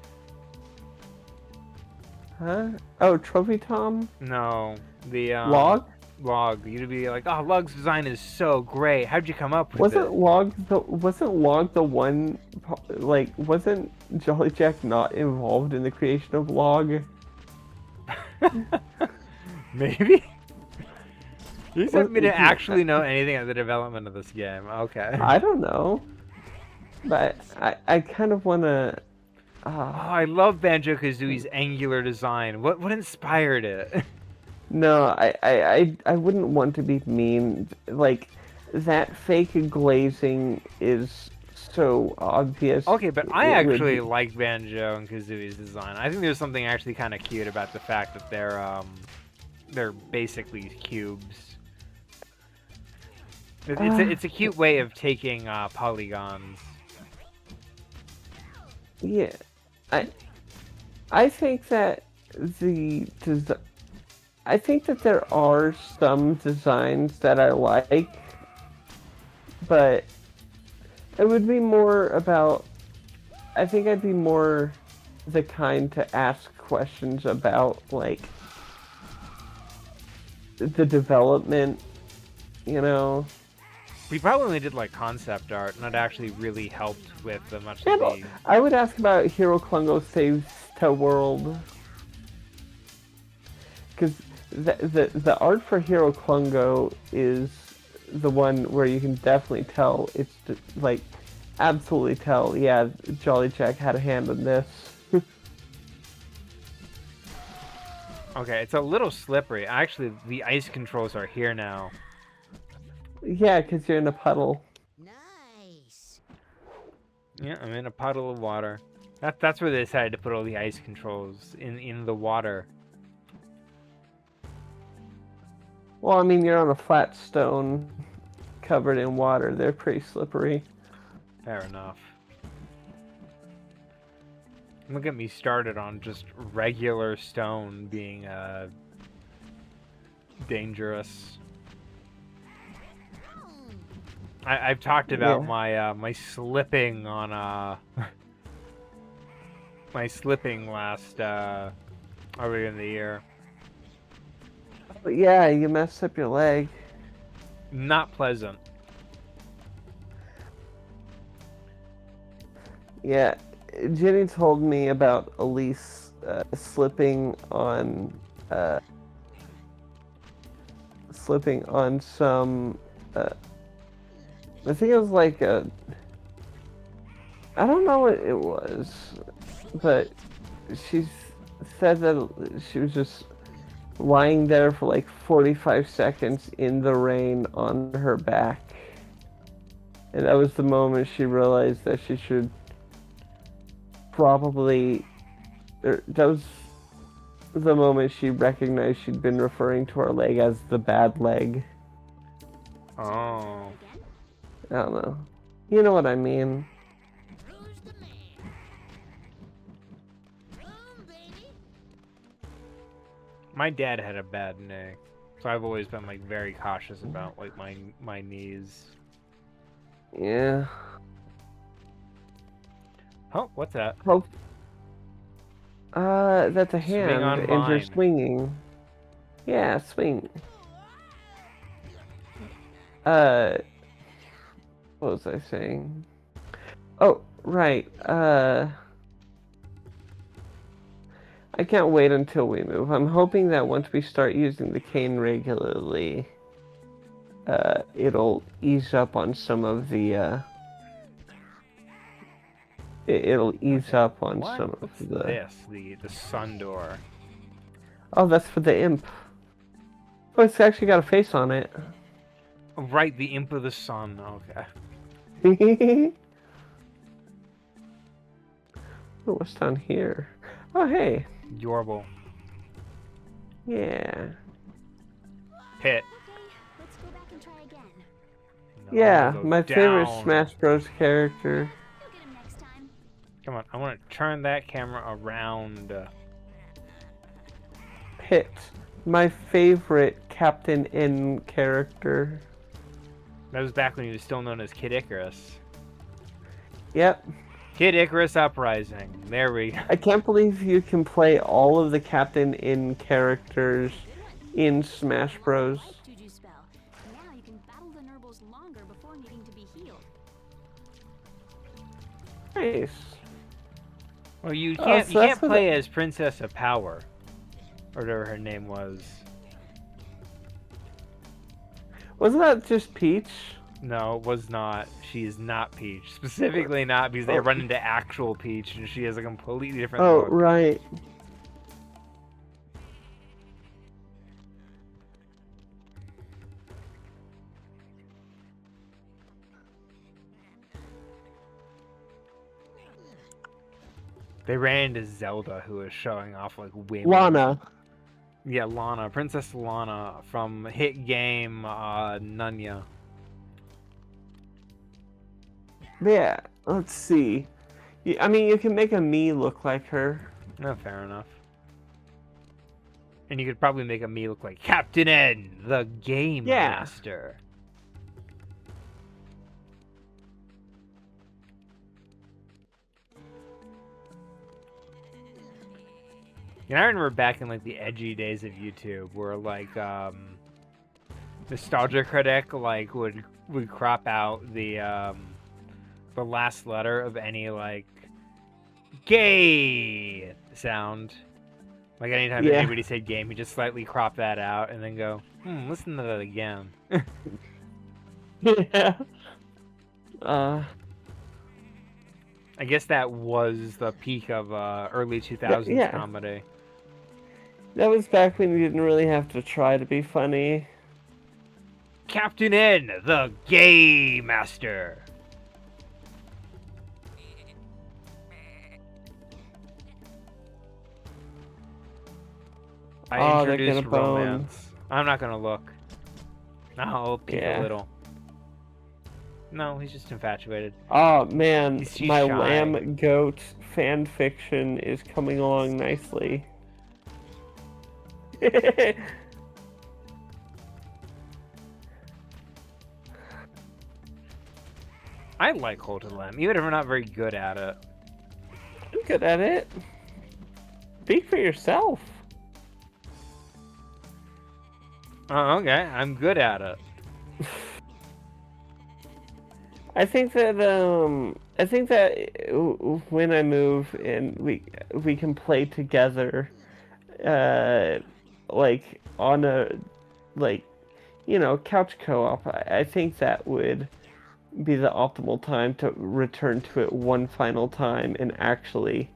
Huh? Oh, Trophy Tom? No, the Log? Log. You'd be like, oh, Log's design is so great. How'd you come up with Wasn't it? Log the one, like, wasn't Jolly Jack not involved in the creation of Log? Maybe. You just want me to Well, actually know anything of the development of this game. Okay. I don't know. But I kind of want to... Oh, I love Banjo-Kazooie's angular design. What inspired it? No, I wouldn't want to be mean. Like, that fake glazing is so obvious. Okay, but I It would actually be- like Banjo and Kazooie's design. I think there's something actually kind of cute about the fact that they're basically cubes. It's a cute way of taking polygons. Yeah, I think that I think that there are some designs that I like, but it would be more about. I think I'd be more the kind to ask questions about like the development, you know. We probably only did like concept art, and it actually really helped with much Yeah, of but the. I would ask about Hero Klungo Saves the World. Because the art for Hero Klungo is the one where you can definitely tell, it's like, absolutely tell, yeah, Jolly Jack had a hand in this. Okay, it's a little slippery. Actually, the ice controls are here now. Yeah, because you're in a puddle. Nice. Yeah, I'm in a puddle of water. That's where they decided to put all the ice controls in the water. Well, I mean, you're on a flat stone covered in water. They're pretty slippery. Fair enough. Don't get me started on just regular stone being dangerous. I've talked about Yeah. my slipping on my slipping last earlier in the year. But yeah, you messed up your leg. Not pleasant. Yeah, Jenny told me about Elise slipping on some. I think it was like I don't know what it was, but said that she was just lying there for like 45 seconds in the rain on her back. And that was the moment she realized that she should probably. That was the moment she recognized she'd been referring to her leg as the bad leg. Oh. I don't know. You know what I mean. Who's the man? Boom, baby. My dad had a bad knee, so I've always been like very cautious about like my knees. Yeah. Oh, what's that? Hope. That's a Swing hand, on and you're vine. swinging. Yeah, swing. What was I saying? Oh, right. I can't wait until we move. I'm hoping that once we start using the cane regularly, it'll ease up on some of the, it'll ease up on What? some of What's the... this? The sun door. Oh, that's for the imp. Oh, it's actually got a face on it. Oh, right, the imp of the sun. Okay. Oh, what's down here? Oh, hey. Yorble. Yeah. Pit. Okay, let's go back and try again. No, I'm Yeah, gonna go my favorite down. Smash Bros. Character. You'll get him next time. Come on, I want to turn that camera around. Pit. My favorite Captain N character. That was back when he was still known as Kid Icarus. Yep. Kid Icarus Uprising. There we go. I can't believe you can play all of the Captain N characters in Smash Bros. Juju spell. Now you can battle the Nurbles longer before needing to be healed. Nice. Well, you Oh, can't so you that's can't what play as Princess of Power, or whatever her name was. Wasn't that just Peach? No, it was not. She is not Peach. Specifically not because they run into actual Peach and she has a completely different Oh, look. right. They ran into Zelda, who was showing off like way more. Lana. Yeah, Lana, Princess Lana from hit game Nunya. Yeah, let's see. I mean, you can make a me look like her. No, fair enough. And you could probably make a me look like Captain N, the Game Yeah. Master. You know, I remember back in like the edgy days of YouTube, where like Nostalgia Critic like would crop out the last letter of any like gay sound. Like anytime that Yeah. anybody said game, he just slightly crop that out and then go, listen to that again. Yeah. I guess that was the peak of early 2000s yeah. comedy. That was back when you didn't really have to try to be funny. Captain N, the Gay Master. I they're introduced gonna bone. romance. I'm not gonna look. I'll peek Yeah. a little. No, he's just infatuated. Oh man, She's my shy. lamb goat fan fiction is coming along nicely. I like Hold to Lamb, even if I'm not very good at it. I'm good at it. Speak for yourself. Oh, okay, I'm good at it. I think that when I move and we can play together, like on a couch co-op. I think that would be the optimal time to return to it one final time and actually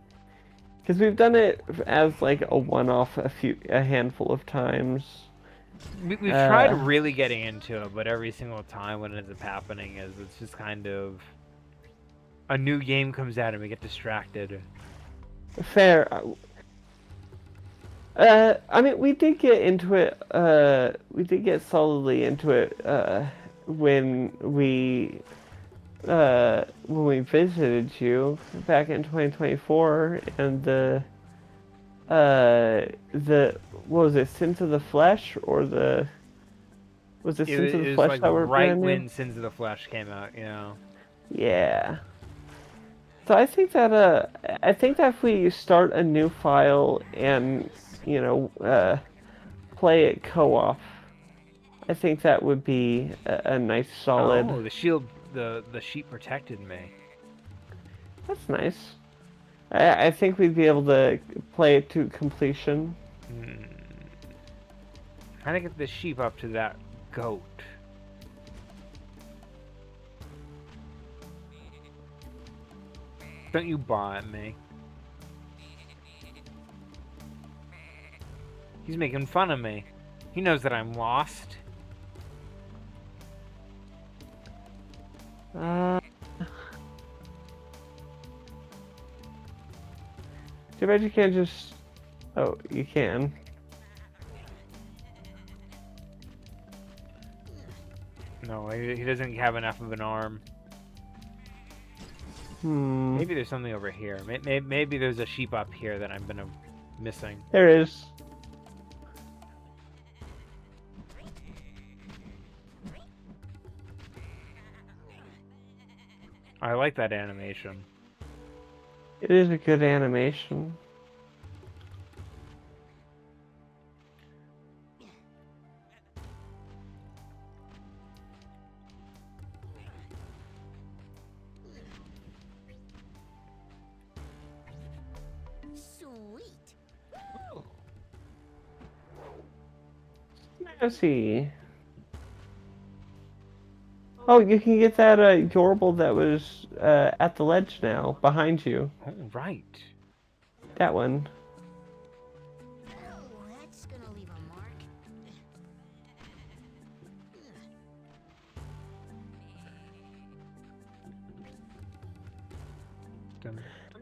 Because we've done it as like a one-off a handful of times. We've tried really getting into it, but every single time what ends up happening is it's just kind of a new game comes out and we get distracted. Fair. I mean, we did get into it. We did get solidly into it when we visited you back in 2024, and the what was it, Sins of the Flesh, or was it Sins of the It was Flesh like that were right brand new? when Sins of the Flesh came out, you know. Yeah. So I think that if we start a new file and you know play it co-op, I think that would be a nice solid. Oh, the shield, the sheep protected me. That's nice. I think we'd be able to play it to completion. How to get the sheep up to that goat? Don't you bite me? He's making fun of me. He knows that I'm lost. Too bad you can't just. Oh, you can. No, he doesn't have enough of an arm. Maybe there's something over here. Maybe there's a sheep up here that I've been missing. There is. I like that animation. It is a good animation. Sweet. Let's see. Oh, you can get that Yorble that was at the ledge now, behind you. Oh, right. That one. Oh, that's gonna leave a mark.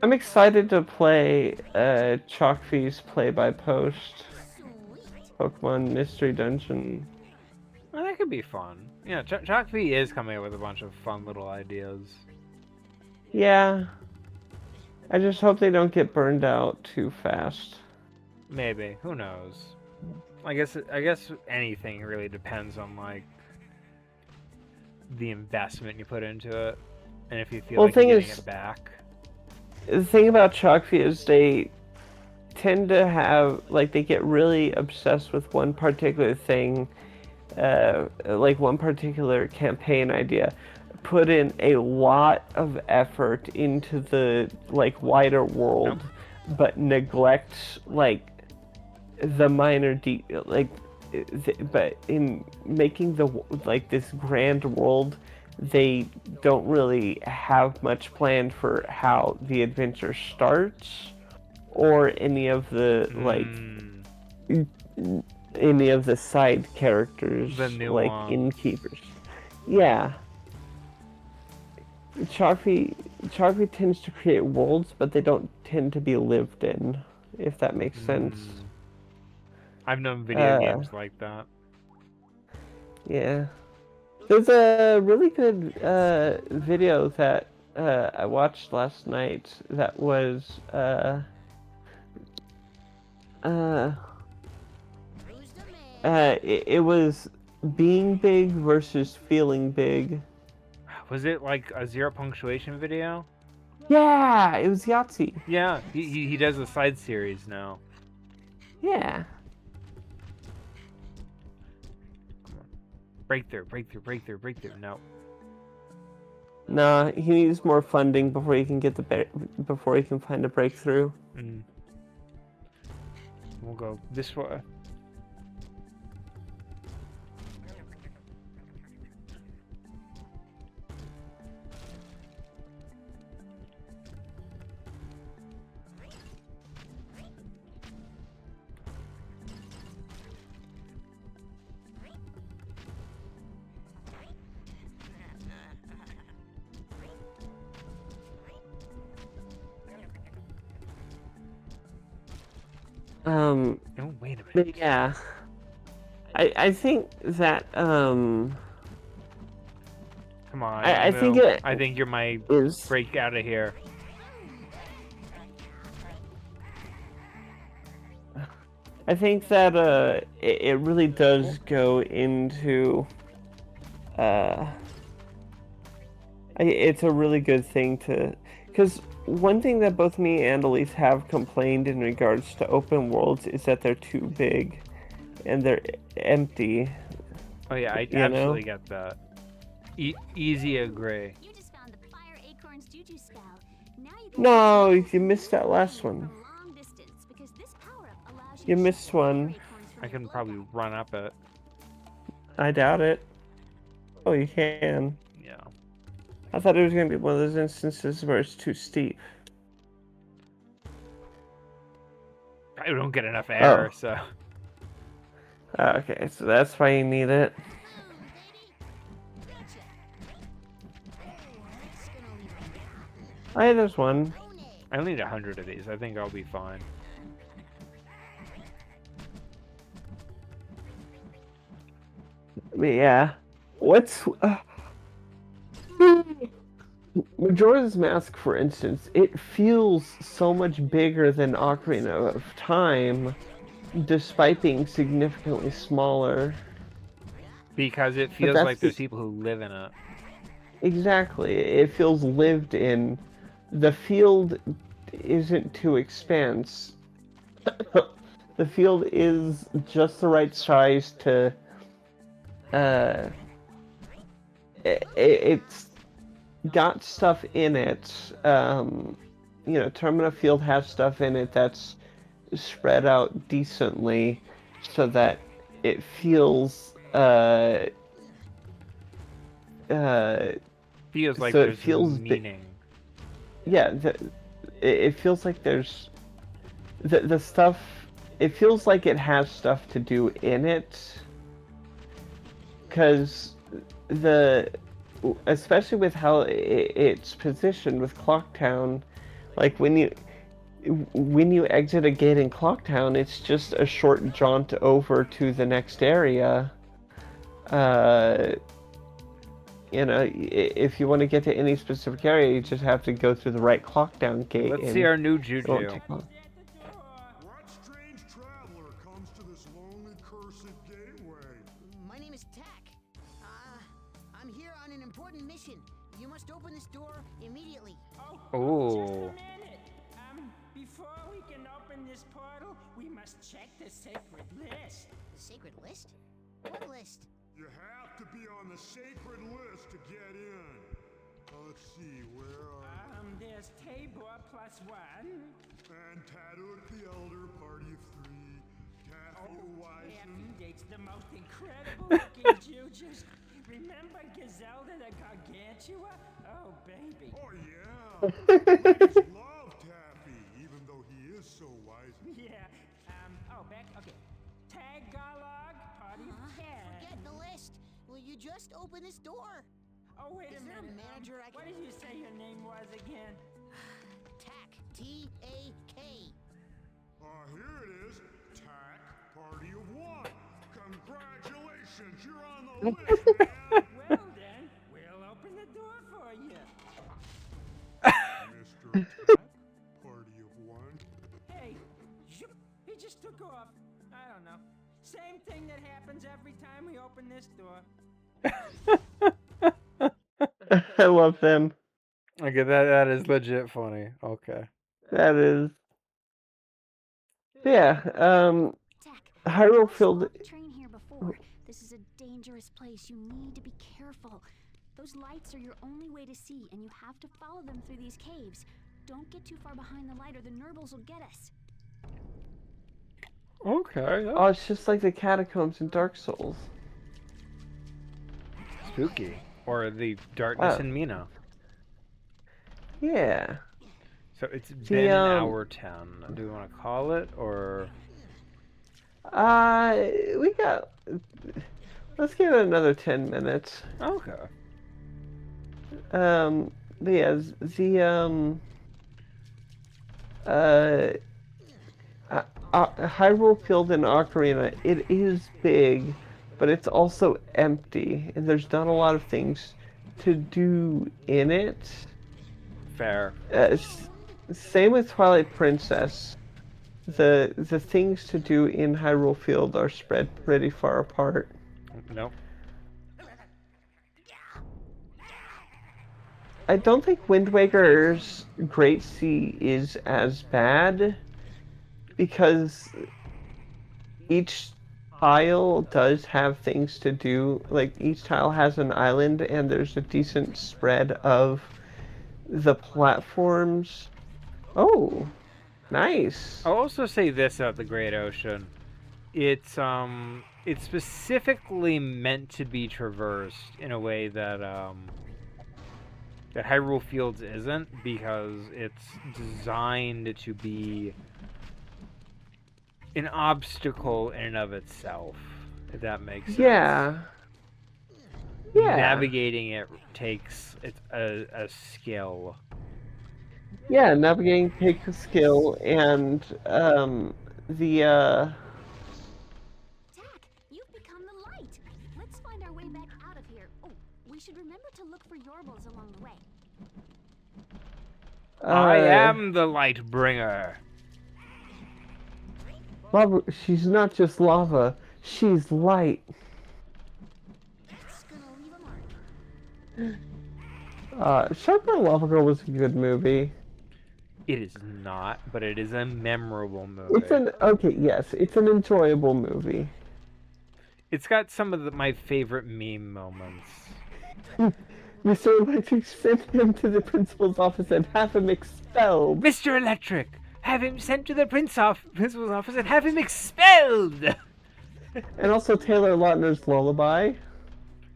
I'm excited to play Chalkfee's play-by-post Sweet. Pokemon Mystery Dungeon. Well, that could be fun. Yeah, Chalkfee is coming up with a bunch of fun little ideas. Yeah. I just hope they don't get burned out too fast. Maybe. Who knows? I guess anything really depends on like the investment you put into it, and if you feel Well, like the you're thing getting is- it back. The thing about Chalkfee is they tend to have, like, they get really obsessed with one particular thing, like one particular campaign idea, put in a lot of effort into the, like, wider world, but neglects, like, the minor but in making like this grand world, they don't really have much planned for how the adventure starts, or any of the any of the side characters, The like nuance. innkeepers. Yeah. Chalkfee tends to create worlds, but they don't tend to be lived in, if that makes sense. I've known video games like that. Yeah. There's a really good video that I watched last night that was Who's the man? it was being big versus feeling big. Was it like a zero punctuation video? Yeah, it was Yahtzee. Yeah, he does a side series now. Yeah. Breakthrough, breakthrough, breakthrough, breakthrough. No. Nah, he needs more funding before he can get before he can find a breakthrough. We'll go this way. Oh, wait a minute. But yeah. I think that, Come on, I think Emu. it I think you're my is... break out of here. I think that, it really does go into, it's a really good thing to... Because one thing that both me and Elise have complained in regards to open worlds is that they're too big and they're empty. Oh yeah, I You know? absolutely get that. Easy agree. You just found the fire acorns Juju spell. Now you can No, you missed that last one. from long distance because this power-up allows You to missed shoot fire one. acorns from I your can glow probably gun. run up it. I doubt it. Oh, you can. Yeah. I thought it was going to be one of those instances where it's too steep. I don't get enough air, so. Okay, so that's why you need it. Boom, baby. Gotcha. That's gonna leave a Oh, yeah, there's one. own it. I only need 100 of these. I think I'll be fine. But yeah. What's... Majora's Mask, for instance, it feels so much bigger than Ocarina of Time, despite being significantly smaller. Because it feels that's like there's be- people who live in it. Exactly. It feels lived in. The field isn't too expanse. The field is just the right size to... it's got stuff in it. You know, Termina Field has stuff in it that's spread out decently so that it feels Feels like so it there's feels meaning. yeah, it feels like there's the stuff. It feels like it has stuff to do in it, because especially with how it's positioned with Clocktown, like when you exit a gate in Clocktown, it's just a short jaunt over to the next area. You know, if you want to get to any specific area, you just have to go through the right Clocktown gate. Let's see our new it won't Juju. take long. What strange traveler comes to this lonely, cursed gateway? My name is Tack. I'm here on an important mission. You must open this door immediately. Ooh. Before we can open this portal, we must check the sacred list. The sacred list? What list? You have to be on the sacred list to get in. Let's see, where are... There's Tabor +1. And Taduk the Elder, party of 3. Taffy the Wise Taffy dates the most incredible looking Jujus. Remember Gazelda the Gargantua? Oh, baby. Oh, yeah. Ladies love Taffy, even though he is so wise. Yeah. Back. Okay. Tagalog, party of 10. Forget the list. Will you just open this door? Oh, wait Is a there a minute. manager I What can- did you say your name was again? Tack. T-A-K. Here it is. Tack, party of 1. Congratulations, you're on the list, man. Well then, we'll open the door for you. Mr. Tack, party of 1. Hey, zoop, he just took off. I don't know. Same thing that happens every time we open this door. I love them. Okay, that is legit funny. Okay. That is. Yeah. Tack, Hyrule I Field. saw the train here before. This is a dangerous place. You need to be careful. Those lights are your only way to see, and you have to follow them through these caves. Don't get too far behind the light, or the Nurbles will get us. Okay. Oh, it's just like the catacombs in Dark Souls. Spooky. Or the darkness Oh. in Mina. Yeah. So it's been an um, hour 10. Do we want to call it, or... We got. Let's give it another 10 minutes. Okay. But yeah, Hyrule Field and Ocarina, it is big, but it's also empty, and there's not a lot of things to do in it. Fair. Same with Twilight Princess. The things to do in Hyrule Field are spread pretty far apart. Nope. I don't think Wind Waker's Great Sea is as bad because each tile does have things to do. Like each tile has an island and there's a decent spread of the platforms. Oh, nice. I'll also say this about the Great Ocean. It's specifically meant to be traversed in a way that that Hyrule Fields isn't, because it's designed to be an obstacle in and of itself, if that makes sense. Yeah. Yeah. Navigating it takes a skill. Yeah, navigating takes a skill, and the Tack, you've become the light. Let's find our way back out of here. Oh, we should remember to look for Yorbles along the way. I am the light bringer. Lava, she's not just lava, she's light. That's gonna leave a mark. Sharkboy Lava Girl was a good movie. It is not, but it is a memorable movie. Yes, it's an enjoyable movie. It's got some of my favorite meme moments. Mr. Electric sent him to the principal's office and have him expelled. Mr. Electric, have him sent to the principal's office and have him expelled! And also Taylor Lautner's Lullaby.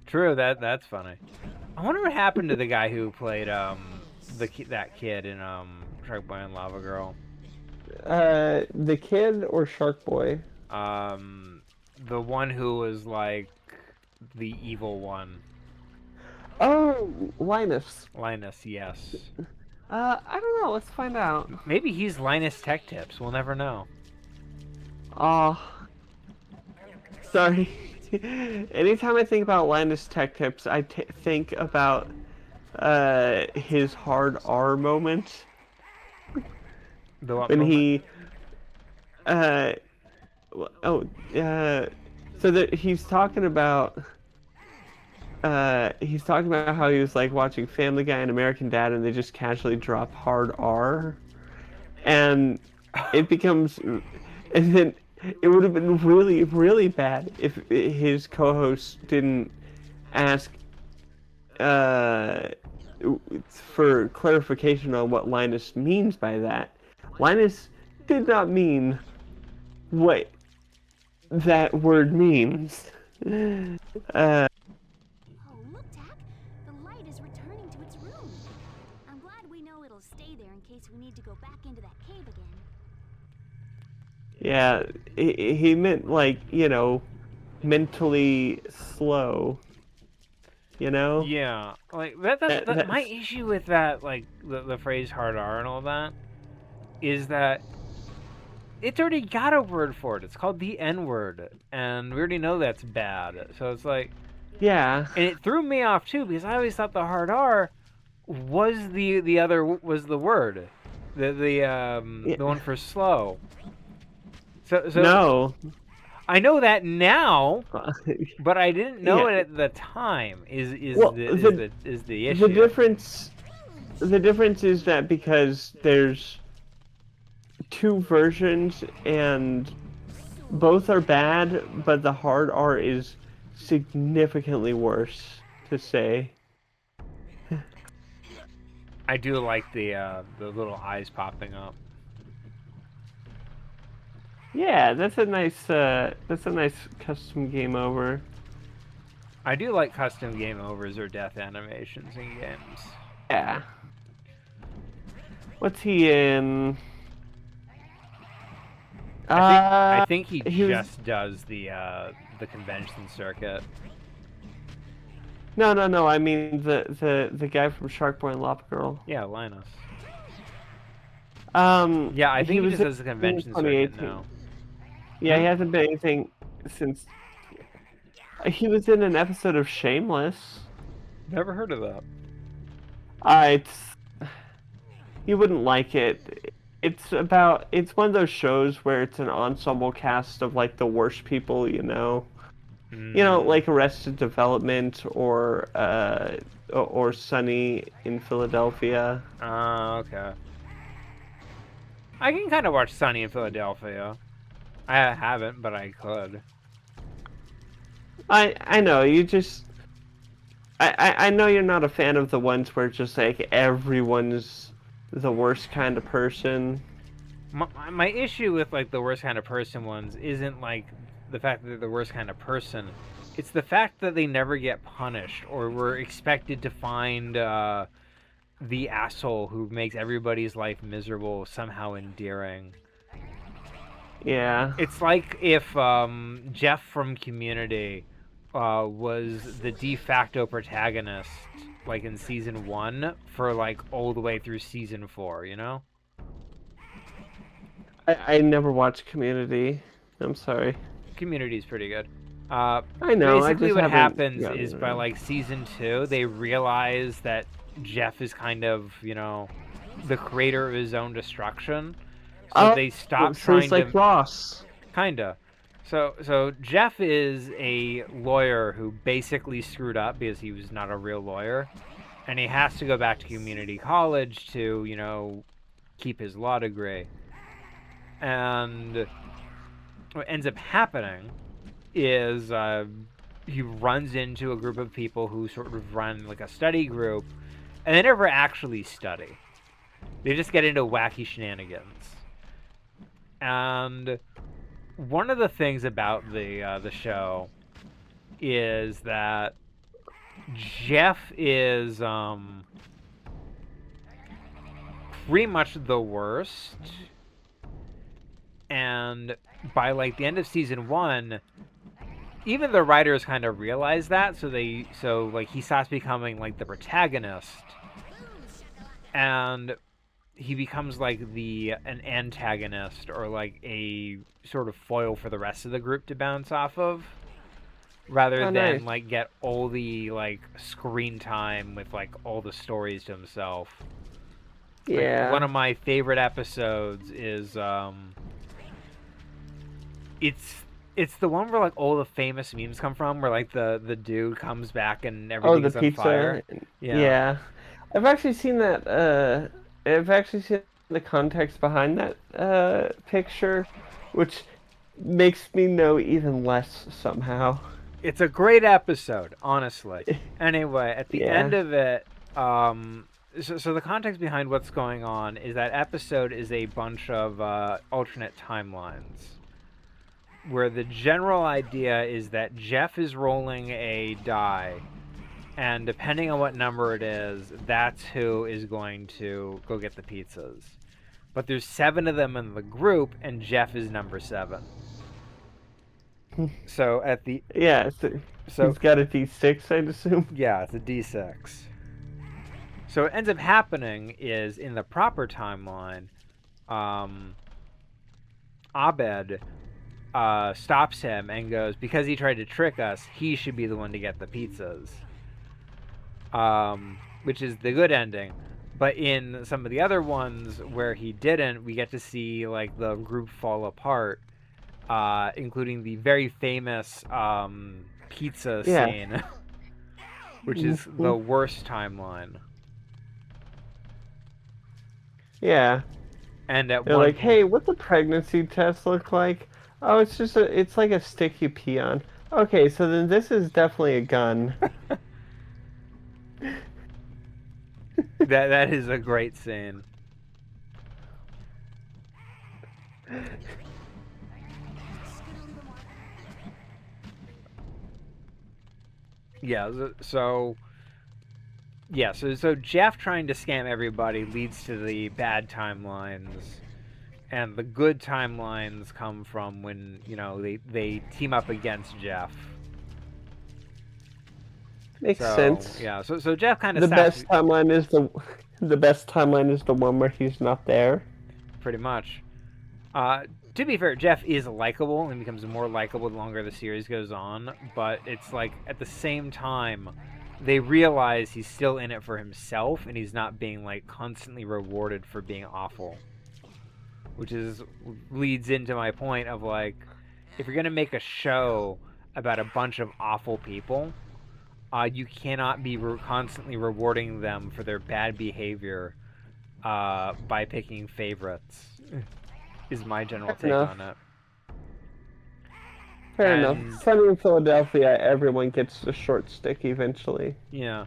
True, that's funny. I wonder what happened to the guy who played that kid in Shark Boy and Lava Girl. The kid or Shark Boy? The one who was like the evil one. Oh, Linus. Linus, yes. I don't know. Let's find out. Maybe he's Linus Tech Tips. We'll never know. Sorry. Anytime I think about Linus Tech Tips, I think about his hard R moment. The what When moment? he so that he's talking about how he was like watching Family Guy and American Dad, and they just casually drop hard R, and it becomes, and then it would have been really, really bad if his co-host didn't ask for clarification on what Linus means by that. Linus did not mean what that word means. Oh, look, Tack. The light is returning to its room. I'm glad we know it'll stay there in case we need to go back into that cave again. Yeah, he meant like, mentally slow. Yeah, like that's my issue with that, like the phrase hard R and all that, is that it's already got a word for it. It's called the N-word, and we already know that's bad. So it's like, Yeah. and it threw me off too, because I always thought the hard R was the word, the one for slow. So No. I know that now, but I didn't know Yeah. it at the time. Is Well, the issue? The difference is that because there's two versions and both are bad, but the hard R is significantly worse to say. I do like the little eyes popping up. Yeah, that's a nice custom game over. I do like custom game overs or death animations in games. Yeah. What's he in? I think he he was- just does the convention circuit. No. I mean the guy from Shark Boy and Lava Girl. Yeah, Linus. Yeah, Yeah, I think he was just does the in convention circuit 2018. now. Yeah, he hasn't been anything since. He was in an episode of Shameless. Never heard of that. It's you wouldn't like it. It's one of those shows where it's an ensemble cast of like the worst people you know. Like Arrested Development or Sunny in Philadelphia. Okay. I can kind of watch Sunny in Philadelphia. I haven't, but I could. I know you just I know you're not a fan of the ones where just like everyone's the worst kind of person. My issue with like the worst kind of person ones isn't like the fact that they're the worst kind of person. It's the fact that they never get punished or we're expected to find the asshole who makes everybody's life miserable somehow endearing. Yeah. It's like if Jeff from Community was the de facto protagonist, like in season 1 for like all the way through season 4, you know? I never watched Community. I'm sorry. Community's pretty good. I know. Basically, what happens gotten is it. by like season 2, they realize that Jeff is kind of, the creator of his own destruction. So they stop so trying it's like to. Ross. Kinda. So Jeff is a lawyer who basically screwed up because he was not a real lawyer, and he has to go back to community college to, keep his law degree. And what ends up happening is he runs into a group of people who sort of run like a study group, and they never actually study. They just get into wacky shenanigans. And one of the things about the show is that Jeff is pretty much the worst, and by like the end of season 1, even the writers kind of realize that, so he stops becoming like the protagonist, and he becomes like an antagonist or like a sort of foil for the rest of the group to bounce off of, rather than nice. like get all the like screen time with like all the stories to himself. Yeah. Like, one of my favorite episodes is it's the one where like all the famous memes come from, where like the dude comes back and everything's the on pizza. fire. Yeah. I've actually seen that. I've actually seen the context behind that picture, which makes me know even less somehow. It's a great episode, honestly. Anyway, at the Yeah. end of it, so the context behind what's going on is that episode is a bunch of alternate timelines, where the general idea is that Jeff is rolling a die, and depending on what number it is, that's who is going to go get the pizzas. But there's 7 of them in the group, and Jeff is number 7. So at the so he's got a D6, I'd assume. Yeah, it's a D6. So what ends up happening is in the proper timeline, Abed stops him and goes, because he tried to trick us, he should be the one to get the pizzas. Which is the good ending. But in some of the other ones where he didn't, we get to see like the group fall apart, including the very famous pizza scene, which is the worst timeline. Yeah. And at They're one like, point, hey, what's a pregnancy test look like? Oh, it's like a stick you pee on. Okay, so then this is definitely a gun. that is a great scene. Yeah, so Jeff trying to scam everybody leads to the bad timelines, and the good timelines come from when, they team up against Jeff. Makes sense. Yeah, so Jeff kind of the best timeline is the best timeline is the one where he's not there. Pretty much. To be fair, Jeff is likable and becomes more likable the longer the series goes on, but it's like at the same time they realize he's still in it for himself and he's not being like constantly rewarded for being awful. Which leads into my point of like, if you're going to make a show about a bunch of awful people, you cannot be constantly rewarding them for their bad behavior by picking favorites. Is my general take on it. Fair enough. Sunny in Philadelphia, everyone gets the short stick eventually. Yeah.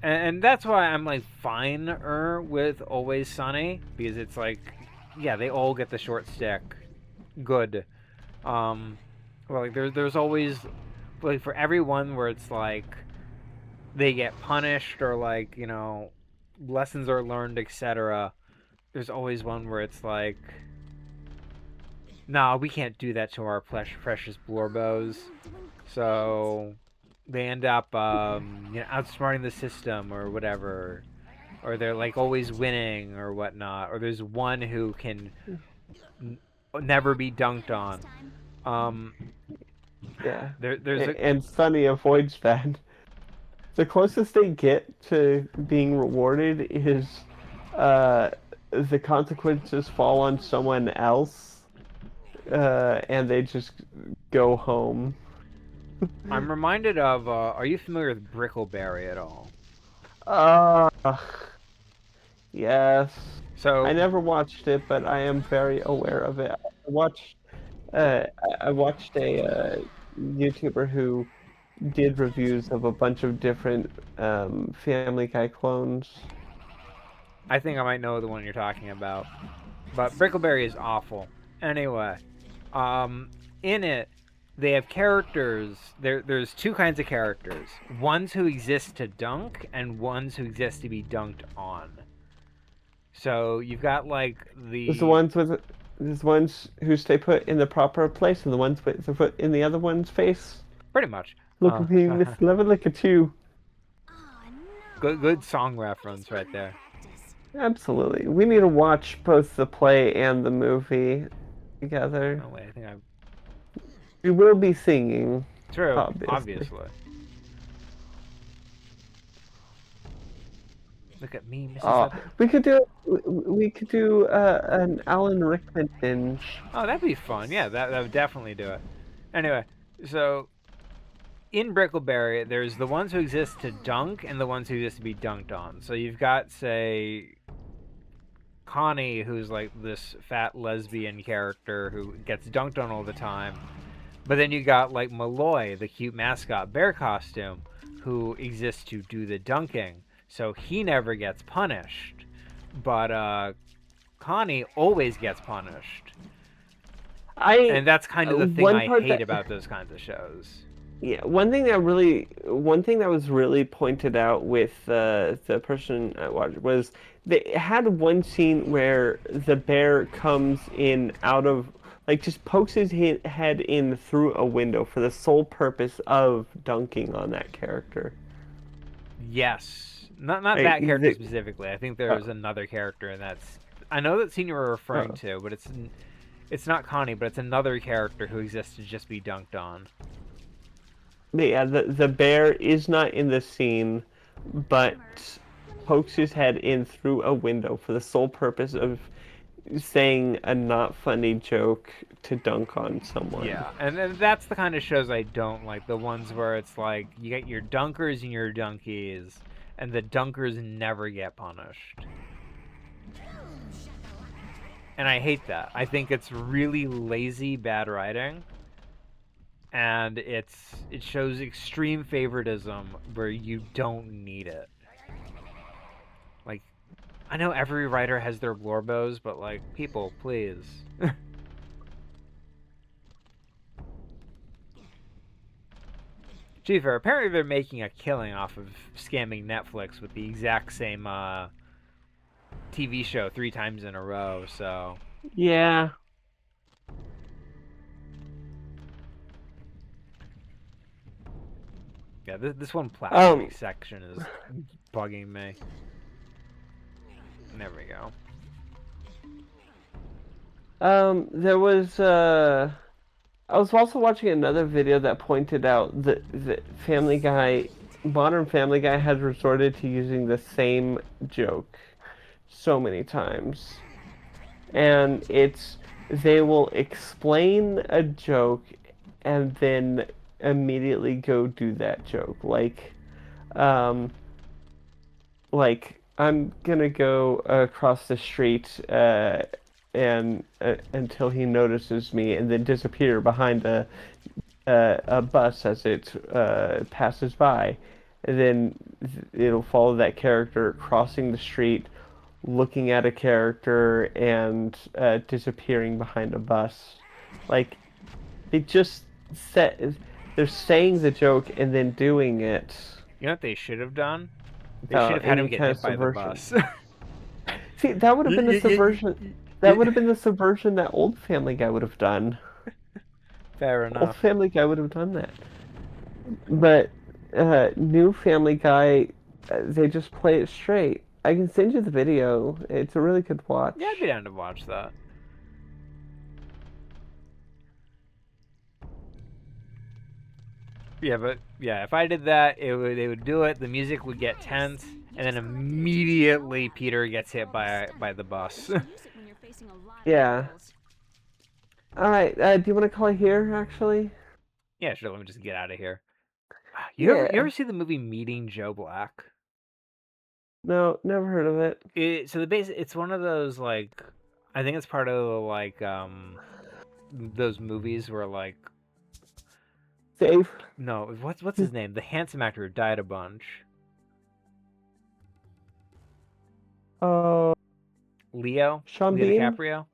And that's why I'm like fine-er with Always Sunny, because it's like, yeah, they all get the short stick. Good. Well, like there's always, like, for everyone where it's like they get punished or like, you know, lessons are learned, etc. There's always one where it's like, nah, we can't do that to our precious Blorbos. So they end up, outsmarting the system or whatever. Or they're, like, always winning or whatnot. Or there's one who can never be dunked on. Yeah. There's and Sunny avoids that. The closest they get to being rewarded is the consequences fall on someone else, and they just go home. I'm reminded of, are you familiar with Brickleberry at all? Yes. So I never watched it, but I am very aware of it. I watched a YouTuber who did reviews of a bunch of different Family Guy clones. I think I might know the one you're talking about. But Brickleberry is awful. Anyway, in it, they have characters. There's two kinds of characters. Ones who exist to dunk, and ones who exist to be dunked on. So you've got like There's the ones who stay put in the proper place, and the ones with the foot in the other one's face. Pretty much. Look at me, Miss Levin, look at you. Good song reference right there. Absolutely. We need to watch both the play and the movie together. Oh wait, I think I. We will be singing. True, obviously. Look at me, Mrs. We could do an Alan Rickman binge. Oh, that'd be fun. Yeah, that would definitely do it. Anyway, so in Brickleberry, there's the ones who exist to dunk and the ones who exist to be dunked on. So you've got, say, Connie, who's like this fat lesbian character who gets dunked on all the time. But then you got like Malloy, the cute mascot bear costume, who exists to do the dunking. So he never gets punished. But Connie always gets punished. And that's kind of the thing I hate about those kinds of shows. Yeah, one thing that was really pointed out with the person I watched was they had one scene where the bear comes in out of, like, just pokes his head in through a window for the sole purpose of dunking on that character. Yes. Not that character specifically. I think there's another character, and that's... I know that scene you were referring to, but it's not Connie, but it's another character who exists to just be dunked on. Yeah, the bear is not in the scene, but pokes his head in through a window for the sole purpose of saying a not funny joke to dunk on someone. Yeah, and that's the kind of shows I don't like. The ones where it's like, you get your dunkers and your dunkies, and the dunkers never get punished. And I hate that. I think it's really lazy, bad writing. And it shows extreme favoritism where you don't need it. Like, I know every writer has their Blorbos, but like, people, please. Chief, apparently they're making a killing off of scamming Netflix with the exact same TV show 3 times in a row, so... Yeah. Yeah, this one platforming section is bugging me. There we go. There was I was also watching another video that pointed out that Family Guy, modern Family Guy has resorted to using the same joke so many times. And it's they will explain a joke and then immediately go do that joke. Um, like I'm gonna go across the street and until he notices me, and then disappear behind a bus as it passes by, and then it'll follow that character crossing the street, looking at a character, and disappearing behind a bus. Like they just set, they're saying the joke and then doing it You know what they should have done? They should without have had him any get kind hit of by the subversion. bus. See, that would have been the Y- y- y- subversion. That would have been the subversion that old Family Guy would have done. Fair Old enough. Family Guy would have done that. But new Family Guy, they just play it straight. I can send you the video. It's a really good watch. Yeah, I'd be down to watch that. Yeah, but yeah, if I did that, they would do it. The music would get tense, and then immediately Peter gets hit by the bus. Yeah. All right. Do you want to call it here, actually? Yeah, sure. Let me just get out of here. Yeah. You ever see the movie Meeting Joe Black? No, never heard of it. So it's one of those like, I think it's part of the like those movies where like, Dave. no, what's his name? The handsome actor who died a bunch. Oh, Leo Sean Leo Bean? DiCaprio.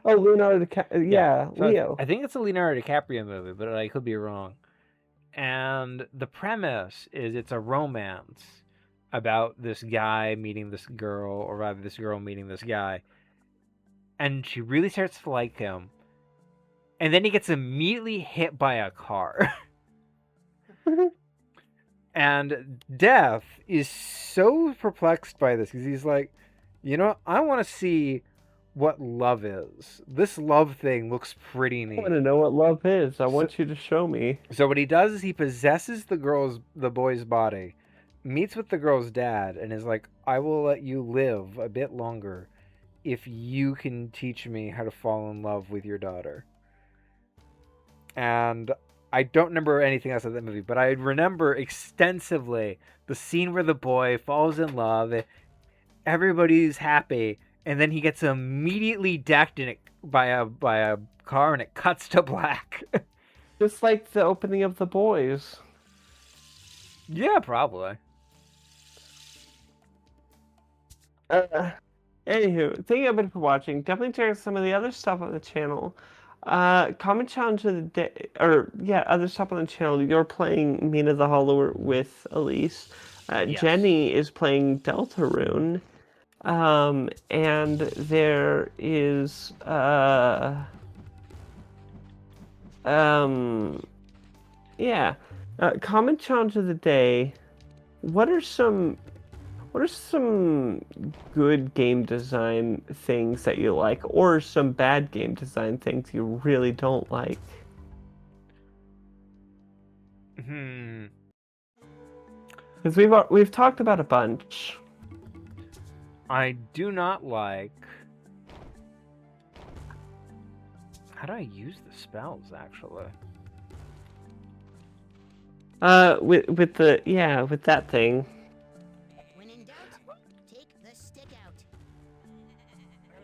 Oh, Leonardo DiCaprio. Yeah, So Leo. I think it's a Leonardo DiCaprio movie, but I could be wrong. And the premise is it's a romance about this guy meeting this girl, or rather this girl meeting this guy. And she really starts to like him. And then he gets immediately hit by a car. And Death is so perplexed by this because he's like, you know, I want to see what love is. This love thing looks pretty I neat. want to know what love is. I want you to show me. So what he does is he possesses the boy's body, meets with the girl's dad, and is like, I will let you live a bit longer if you can teach me how to fall in love with your daughter. And I don't remember anything else of that movie, but I remember extensively the scene where the boy falls in love, everybody's happy, and then he gets immediately decked by a car, and it cuts to black. Just like the opening of The Boys. Yeah, probably. Anywho, thank you everybody for watching. Definitely check out some of the other stuff on the channel. Comment challenge of the day, or yeah, other stuff on the channel. You're playing Mina the Hollower with Elise. Yes. Jenny is playing Deltarune. And there is yeah. Comment challenge of the day. What are some good game design things that you like, or some bad game design things you really don't like? Because we've talked about a bunch. I do not like. How do I use the spells actually? With that thing. When in doubt, take the stick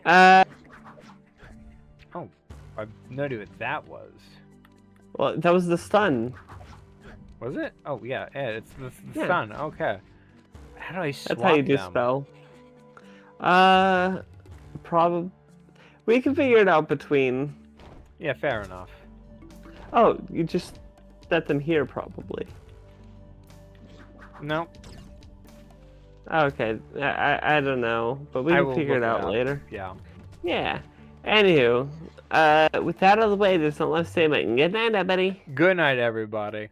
out. Oh, I have no idea what that was. Well, that was the stun. Was it? Oh yeah, it's the Yeah. stun. Okay. How do I swap That's how you do them? spell. Probably. We can figure it out between. Yeah, fair enough. Oh, you just set them here, probably. No, Okay, I don't know, but we I can will figure look it out later. Yeah. Yeah. Anywho, with that out of the way, there's not less to say, but good night, everybody. Good night, everybody.